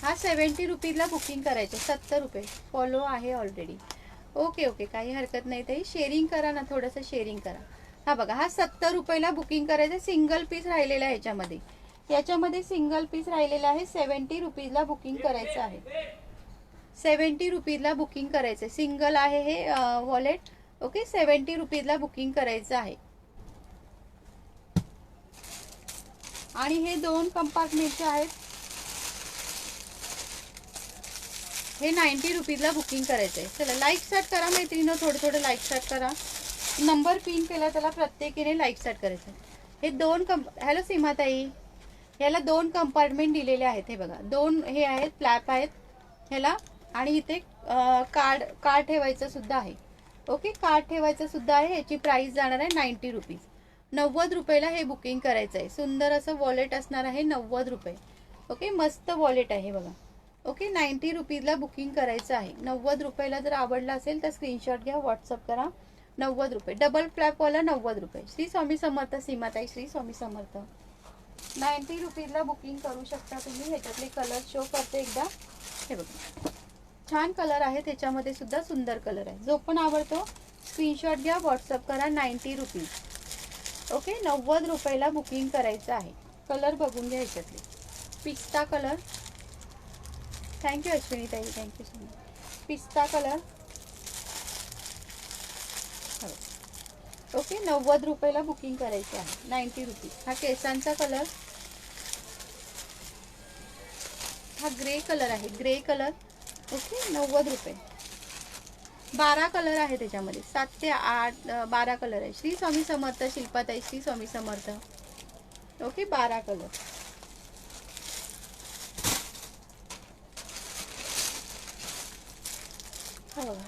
हा 70 रुपीजला बुकिंग करायचं. 70 रुपये. फॉलो आहे ऑलरेडी. ओके ओके, काही हरकत नाही ताई. शेअरिंग करा ना, थोडंसं शेअरिंग करा. हा बघा, हा 70 रुपयाला बुकिंग करायचं. सिंगल पीस राहिलेला आहे याच्यामध्ये सिंगल पीस राहिलेला आहे. 70 रुपीजला बुकिंग करायचं आहे. 70 रुपीजला बुकिंग करायचं. सिंगल आहे हे वॉलेट. ओके, 70 रुपीजला बुकिंग करायचं आहे. आणि हे 2 कंपार्टमेंटचे आहेत. हे 90 रुपीजला बुकिंग करायचं आहे. चला, लाईक स्टार्ट करा मैत्रिणींनो, थोडं लाईक स्टार्ट करा. नंबर पिन केला त्याला प्रत्येकीने लाईक स्टार्ट करायचं. हे 2 हॅलो सीमाताई, ह्याला 2 कंपार्टमेंट दिलेले आहेत. हे बघा, 2 हे आहेत, फ्लॅप आहेत ह्याला. आणि इथे कार्ड ठेवायचं सुद्धा आहे. ओके, कार्ड ठेवायचं सुद्धा आहे. ह्याची प्राइस जाणार आहे 90 रुपीज. 90 रुपयाला हे बुकिंग करायचं आहे. सुंदर असं वॉलेट असणार आहे. 90 रुपये. ओके, मस्त वॉलेट आहे बघा. ओके, 90 रुपीजला बुकिंग करायचं आहे. 90 रुपयाला जर आवडला असेल तर स्क्रीनशॉट घ्या, व्हॉट्सअप करा. 90 रुपये. डबल फ्लॅपवाला 90 रुपये. श्री स्वामी समर्थ सीमाताई, श्री स्वामी समर्थ. 90 रुपीजला बुकिंग करू शकता तुम्ही. ह्याच्यातले कलर शो करते एकदा. हे बघा, छान कलर आहे, त्याच्यामध्ये सुद्धा सुंदर कलर आहे. जो पण आवडतो स्क्रीनशॉट घ्या, व्हॉट्सअप करा. 90 रुपीज. ओके, 90 रुपयाला बुकिंग करायचं आहे. कलर बघून घ्या ह्याच्यातले. पिस्ता कलर. थँक्यू अश्विनी ताई, थँक्यू सो मच. पिस्ता कलर. ओके, 90 रुपयाला बुकिंग करायचं आहे. 90 रुपीज. हा केसांचा कलर. हा ग्रे कलर आहे, ग्रे कलर. ओके, 90 रुपये. 12 कलर आहे त्याच्यामध्ये. 7 ते 8 12 कलर आहे. श्री स्वामी समर्थ शिल्पाताई, श्री स्वामी समर्थ. Okay, 12 colour.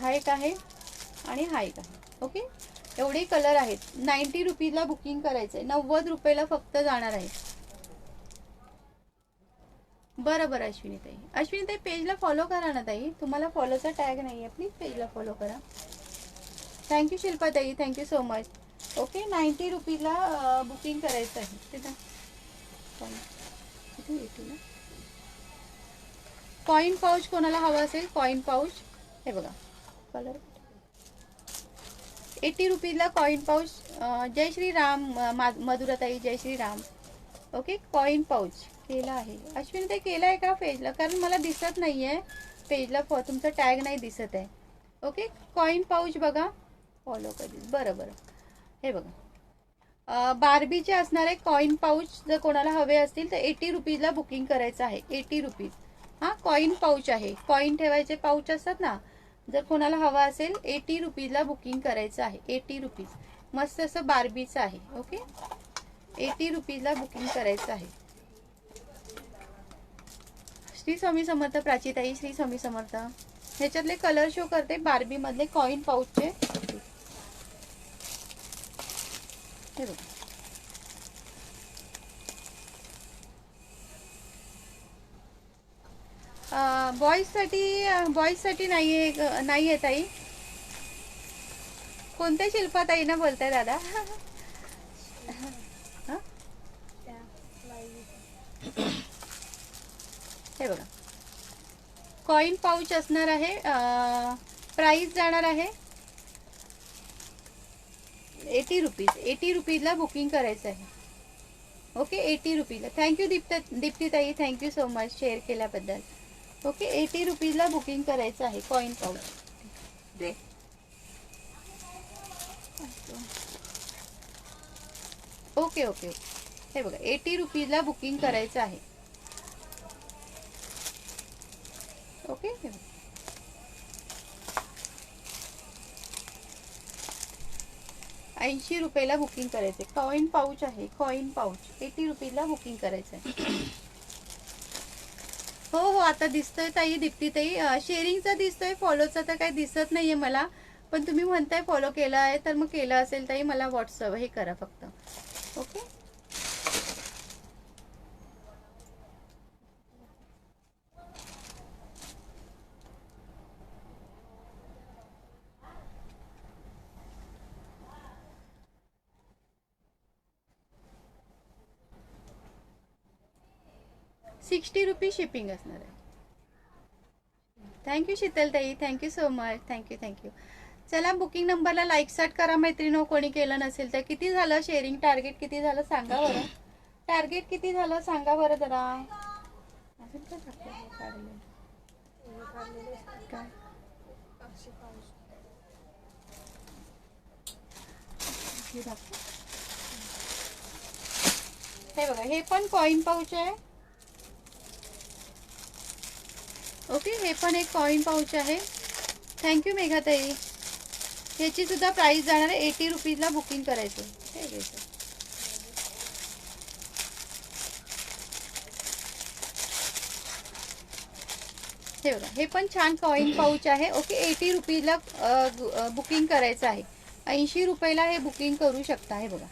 हा एक आहे आणि हा एक आहे. ओके, एवढे कलर आहेत. 90 रुपीजला बुकिंग करायचं आहे. 90 रुपयाला फक्त जाणार आहे. बरं बरं अश्विनीताई, अश्विनीताई पेजला फॉलो करा ना ताई. तुम्हाला फॉलोचा टॅग नाही आहे, प्लीज पेजला फॉलो करा. थँक्यू शिल्पाताई, थँक्यू सो मच. ओके 90 रुपीजला बुकिंग करायचं आहे. ते कॉइन पाऊच कोणाला हवा असेल, कॉइन पाऊच हे बघा कलर 80 रुपीजला कॉइन पाऊच. जय श्रीराम मधुराताई, जय श्रीराम. ओके कॉइन पाऊच केला आहे. अश्विनी ते केलं आहे का पेजला, कारण मला दिसत नाही आहे पेजला, तुमचा टॅग नाही दिसत आहे. ओके कॉइन पाऊच बघा फॉलो कधी. बरं बरं हे बघा बार्बीचे असणारे कॉइन पाऊच जर कोणाला हवे असतील तर 80 रुपीजला बुकिंग करायचं आहे. 80 रुपीज. हां कॉइन पाऊच आहे, कॉइन ठेवायचे पाऊच असतात ना, जर कोणाला हवा असेल 80 रुपीजला बुकिंग करायचं आहे. 80 रुपीज. मस्त असं बार्बीचं आहे. ओके 80 रुपीजला बुकिंग करायचं आहे. श्री स्वामी समर्थ प्राचीताई, श्री स्वामी समर्थ. ह्याच्यातले कलर शो करते बार्बी मधले कॉइन पाऊचचे. हे बघा बॉईजसाठी नाहीये ताई. कोणत्या शिल्पाताई ना बोलताय दादा? हे बघा कॉइन पाऊच असणार आहे. प्राइस जाणार आहे 80 रुपीज. 80 रुपीजला बुकिंग करायचं आहे. ओके 80 रुपीजला. थँक्यू दीप्तीताई, थँक्यू सो मच शेअर केल्याबद्दल. ओके 80 रुपीजला बुकिंग करायचं आहे कॉइन पाऊच. दे ओके ओके हे बघा 80 रुपीजला बुकिंग करायचं आहे. ओके 80 रुपयाला बुकिंग करायचे. कॉइन पाऊच आहे, कॉइन पाऊच 80 रुपीजला बुकिंग करायचं आहे. हो हो आता दिसतोय ताई दीप्तीताई. शेअरिंगचा दिसतोय, फॉलोचा तर काही दिसत नाहीये मला, पण तुम्ही म्हणताय फॉलो केला आहे तर मग केला असेल ताई मला व्हॉट्सअप हे करा फक्त. ओके ₹60 शिपिंग असणार आहे. थँक्यू शीतलताई, थँक्यू सो मच. थँक्यू. चला बुकिंग नंबरला लाईक स्टार्ट करा मैत्रिणी. कोणी केलं नसेल तर. किती झालं शेअरिंग टार्गेट किती झालं सांगा बरं. टार्गेट किती झालं सांगा बरं जरा. अजून काय काढलं काय हे बघा हे पण कॉइन पाऊच आहे. ओके हे पण एक कॉइन पाऊच आहे. थँक्यू मेघाताई. ह्याची सुद्धा प्राइस जाणार आहे 80 रुपीजला बुकिंग करायचं. हे घ्यायचं. हे बघा हे पण छान कॉइन पाऊच आहे. ओके 80 रुपीजला बुकिंग करायचं आहे. 80 रुपयाला हे बुकिंग करू शकता. हे बघा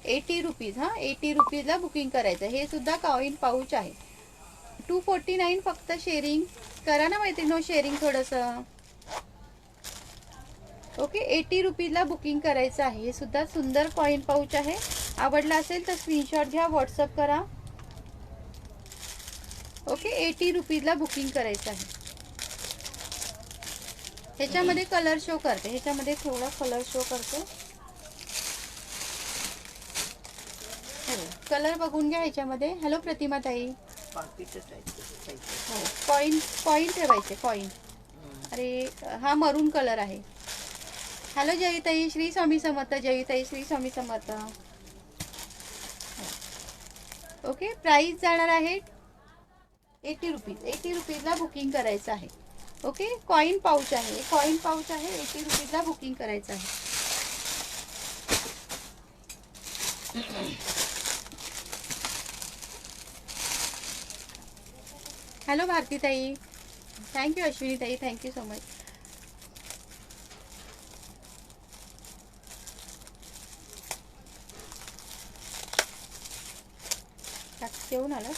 80 रुपीज. हां 80 रुपीजला बुकिंग करायचं. हे सुद्धा कॉइन पाऊच आहे. 249 फक्त. शेअरिंग करा ना मैत्रिणी, शेअरिंग थोडंसं. ओके 80 रुपीजला बुकिंग करायचं आहे. हे सुद्धा सुंदर कॉइन पाऊच आहे. आवडला असेल तर स्क्रीनशॉट घ्या, व्हॉट्सअप करा. ओके 80 रुपीजला बुकिंग करायचं आहे. ह्याच्यामध्ये कलर शो करते, ह्याच्यामध्ये थोडा कलर शो करते. कलर बघून घ्या ह्याच्यामध्ये. हॅलो प्रतिमा ताई. कॉइन ठेवायचे कॉइन. अरे हा मरून कलर आहे. हॅलो जयताई, श्री स्वामी समर्थ. जयताई श्री स्वामी समर्थ. ओके प्राइस जाणार आहे 80 रुपीज. 80 रुपीजला बुकिंग करायचं आहे. ओके कॉइन पाऊच आहे, कॉइन पाऊच आहे. 80 रुपीजला बुकिंग करायचं आहे. हॅलो भारती ताई. थँक्यू अश्विनी ताई, थँक्यू सो मच. येऊन आला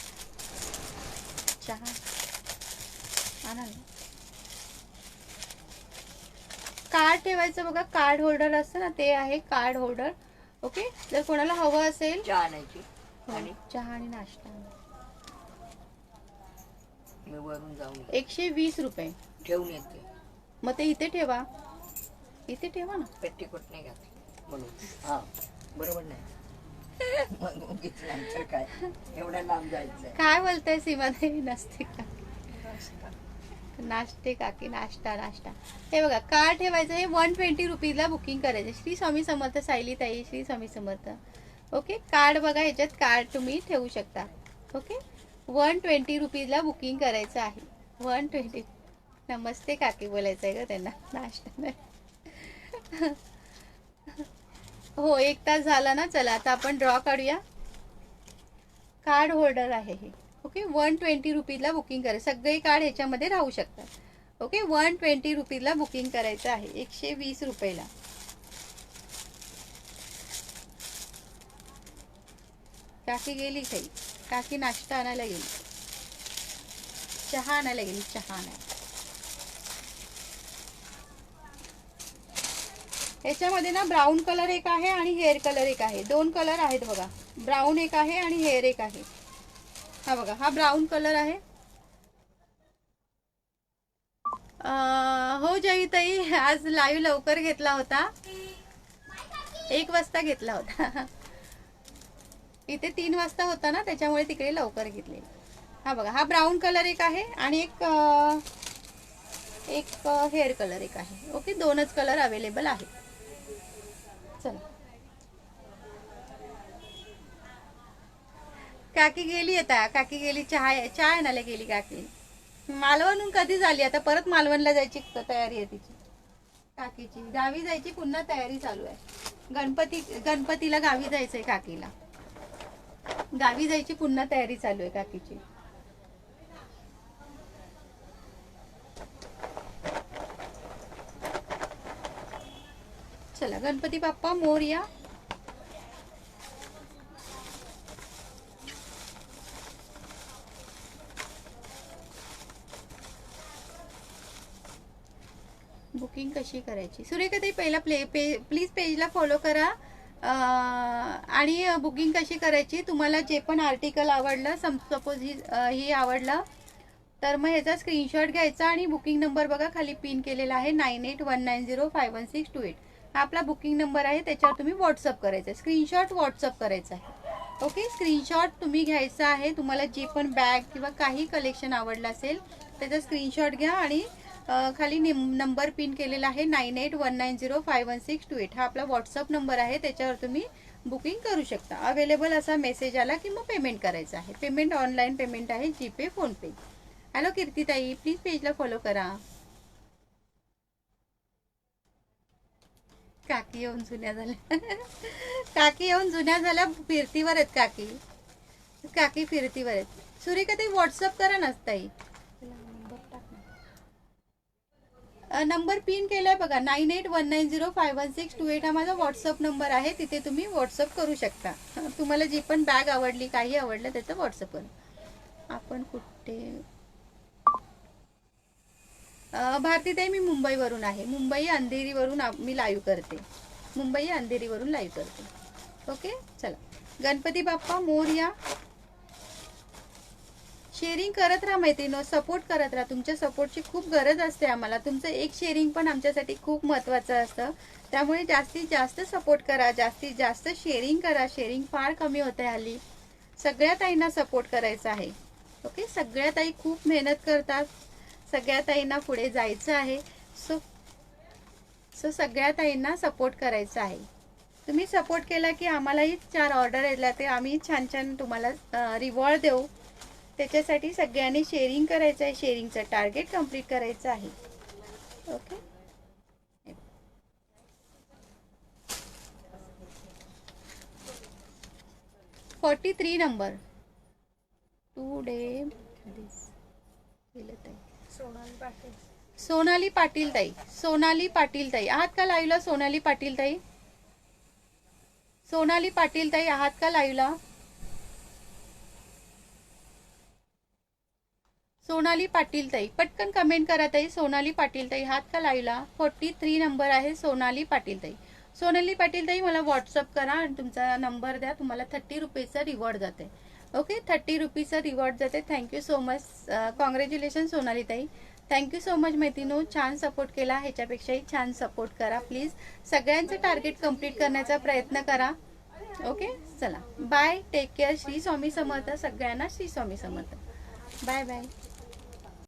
चहा आणा ना. कार्ड ठेवायचं बघा, कार्ड होल्डर असतं ना ते आहे कार्ड होल्डर. ओके, जर कोणाला हवं असेल चहा आणायची आणि चहा आणि नाश्ता. मी वरून जाऊन 120 रुपये. ठेवून येते. मग ते इथे ठेवा, इथे ठेवा ना. पेटीकोट नाही घातली म्हणून. हा बरोबर नाही. मग उगीच नंतर काय एवढ्या लांब जायचंय. काय बोलताय सीमाताई? नसते का नाश्ते काकी? नाश्ता नाश्ता. हे बघा कार्ड ठेवायचं. हे 120 रुपीजला बुकिंग करायचं. श्री स्वामी समर्थ सायली ताई, श्री स्वामी समर्थ. ओके, कार्ड बघा, ह्याच्यात कार्ड तुम्ही ठेवू शकता. ओके, 120 रुपीजला बुकिंग करायचं आहे. 120. नमस्ते काकी बोलायचं आहे का त्यांना, नाश्ता नाही. हो 1 तास झाला ना. चला आता आपण ड्रॉ काढूया. कार्ड होल्डर आहे हे. ओके, 120 रुपीजला बुकिंग करा. सगळे कार्ड ह्याच्यामध्ये राहू शकतात. ओके, 120 रुपीजला बुकिंग करायचं आहे. 120 रुपयाला. काकी गेली काही? काकी नाश्ता आणायला गेली, चहा आणायला गेली, चहा आणायला. ह्याच्यामध्ये ना ब्राऊन कलर एक आहे आणि हेअर कलर एक आहे. 2 कलर आहेत बघा. ब्राऊन एक आहे आणि हेअर एक आहे. हा बघा, हा ब्राऊन कलर आहे. हो जयताई, आज लाईव्ह लवकर घेतला होता. 1 वाजता घेतला होता. इथे 3 वाजता होता ना, त्याच्यामुळे तिकडे लवकर घेतले. हा बघा, हा ब्राऊन कलर एक आहे आणि एक हेअर कलर एक आहे. ओके, 2च कलर अवेलेबल आहे. चला, काकी गेली आता. काकी गेली, चहा आणायला गेली काकी. मालवणहून कधी झाली, आता परत मालवणला जायची तयारी आहे तिची. काकीची गावी जायची पुन्हा तयारी चालू आहे. गणपतीला गावी जायचंय काकीला. गावी जायची पुन्हा तयारी चालू आहे काकीची. चला, गणपती बाप्पा मोरया. बुकिंग कशी करायची? सुरेखाताई पहिला प्लीज पेजला फॉलो करा. आणि बुकिंग कशी करायची, तुम्हाला जे पण आर्टिकल आवडलं, सपोज ही आवडलं तर मग ह्याचा स्क्रीनशॉट घ्यायचा आणि बुकिंग नंबर बघा खाली पिन केलेला आहे 9819051628. हा आपला बुकिंग नंबर आहे. त्याच्यावर तुम्ही व्हॉट्सअप करायचं. स्क्रीनशॉट व्हॉट्सअप करायचा आहे. ओके, स्क्रीनशॉट तुम्ही घ्यायचा आहे. तुम्हाला जी पण बॅग किंवा काही कलेक्शन आवडलं असेल त्याचा स्क्रीनशॉट घ्या आणि खाली नंबर पिन केलेला आहे 9819051628. हा आपला व्हॉट्सअप नंबर आहे. त्याच्यावर तुम्ही बुकिंग करू शकता. अवेलेबल असा मेसेज आला की मग पेमेंट करायचं आहे. पेमेंट ऑनलाईन पेमेंट आहे, जीपे, फोनपे. हॅलो कीर्तिताई, प्लीज पेजला फॉलो करा. काकी येऊन जुन्या झाल्या. काकी येऊन जुन्या झाल्या, फिरतीवर आहेत काकी. काकी फिरतीवर आहेत. सुरेखाताई व्हॉट्सअप करा ना ताई. नंबर पिन केलाय बघा 9819051628. हा माझा व्हॉट्सअप नंबर आहे. तिथे तुम्ही व्हॉट्सअप करू शकता. तुम्हाला जी पण बॅग आवडली, काही आवडलं त्याचं व्हॉट्सअप करा. आपण कुठे? भारतीताई मी मुंबईवरून आहे. मुंबई अंधेरीवरून मी लाईव्ह करते. मुंबई अंधेरीवरून लाईव्ह करते. ओके, चला, गणपती बाप्पा मोरया. शेअरिंग करत राहा मैत्रिणी, सपोर्ट करत राहा. तुमच्या सपोर्टची खूप गरज असते आम्हाला. तुमचं एक शेअरिंग पण आमच्यासाठी खूप महत्त्वाचं असतं. त्यामुळे जास्तीत जास्त सपोर्ट करा, जास्तीत जास्त शेअरिंग करा. शेअरिंग फार कमी होते हल्ली. सगळ्या ताईंना सपोर्ट करायचा आहे. ओके, सगळ्या ताई खूप मेहनत करतात. सगळ्या ताईंना पुढे जायचं आहे. सो सगळ्या ताईंना सपोर्ट करायचा आहे. तुम्ही सपोर्ट केला की आम्हालाही 4 ऑर्डर येतल्या ते आम्ही छान छान तुम्हाला रिवॉर्ड देऊ. त्याच्यासाठी सगळ्यांनी शेअरिंग करायचं आहे. शेअरिंगचं टार्गेट कंप्लीट करायचं आहे. Okay, 43 number today Sonali Patil. Sonali Patil ताई. सोनाली पाटील ताई आहात का लाईव्हला? सोनाली पाटील ताई, सोनाली पाटील ताई आहात का लाईव्हला? सोनाली पाटील ताई, पटकन कमेंट करा ताई. सोनाली पाटील ताई, हात का लाईव्हला 43 नंबर आहे सोनाली पाटील ताई. सोनाली पाटील ताई मला व्हॉट्सअप करा आणि तुमचा नंबर द्या. तुम्हाला 30 रुपीजचा रिवॉर्ड जाते. ओके, 30 रुपीजचा रिवॉर्ड जाते. Thank you so much. Congratulation Sonali ताई. थँक्यू सो मच मैत्रिणींनो, छान सपोर्ट केला. ह्याच्यापेक्षाही छान सपोर्ट करा प्लीज. सगळ्यांचं टार्गेट कंप्लीट करण्याचा प्रयत्न करा. ओके, चला bye, take care. Shri Swami Samarth. सगळ्यांना श्री स्वामी समर्थ. Bye bye.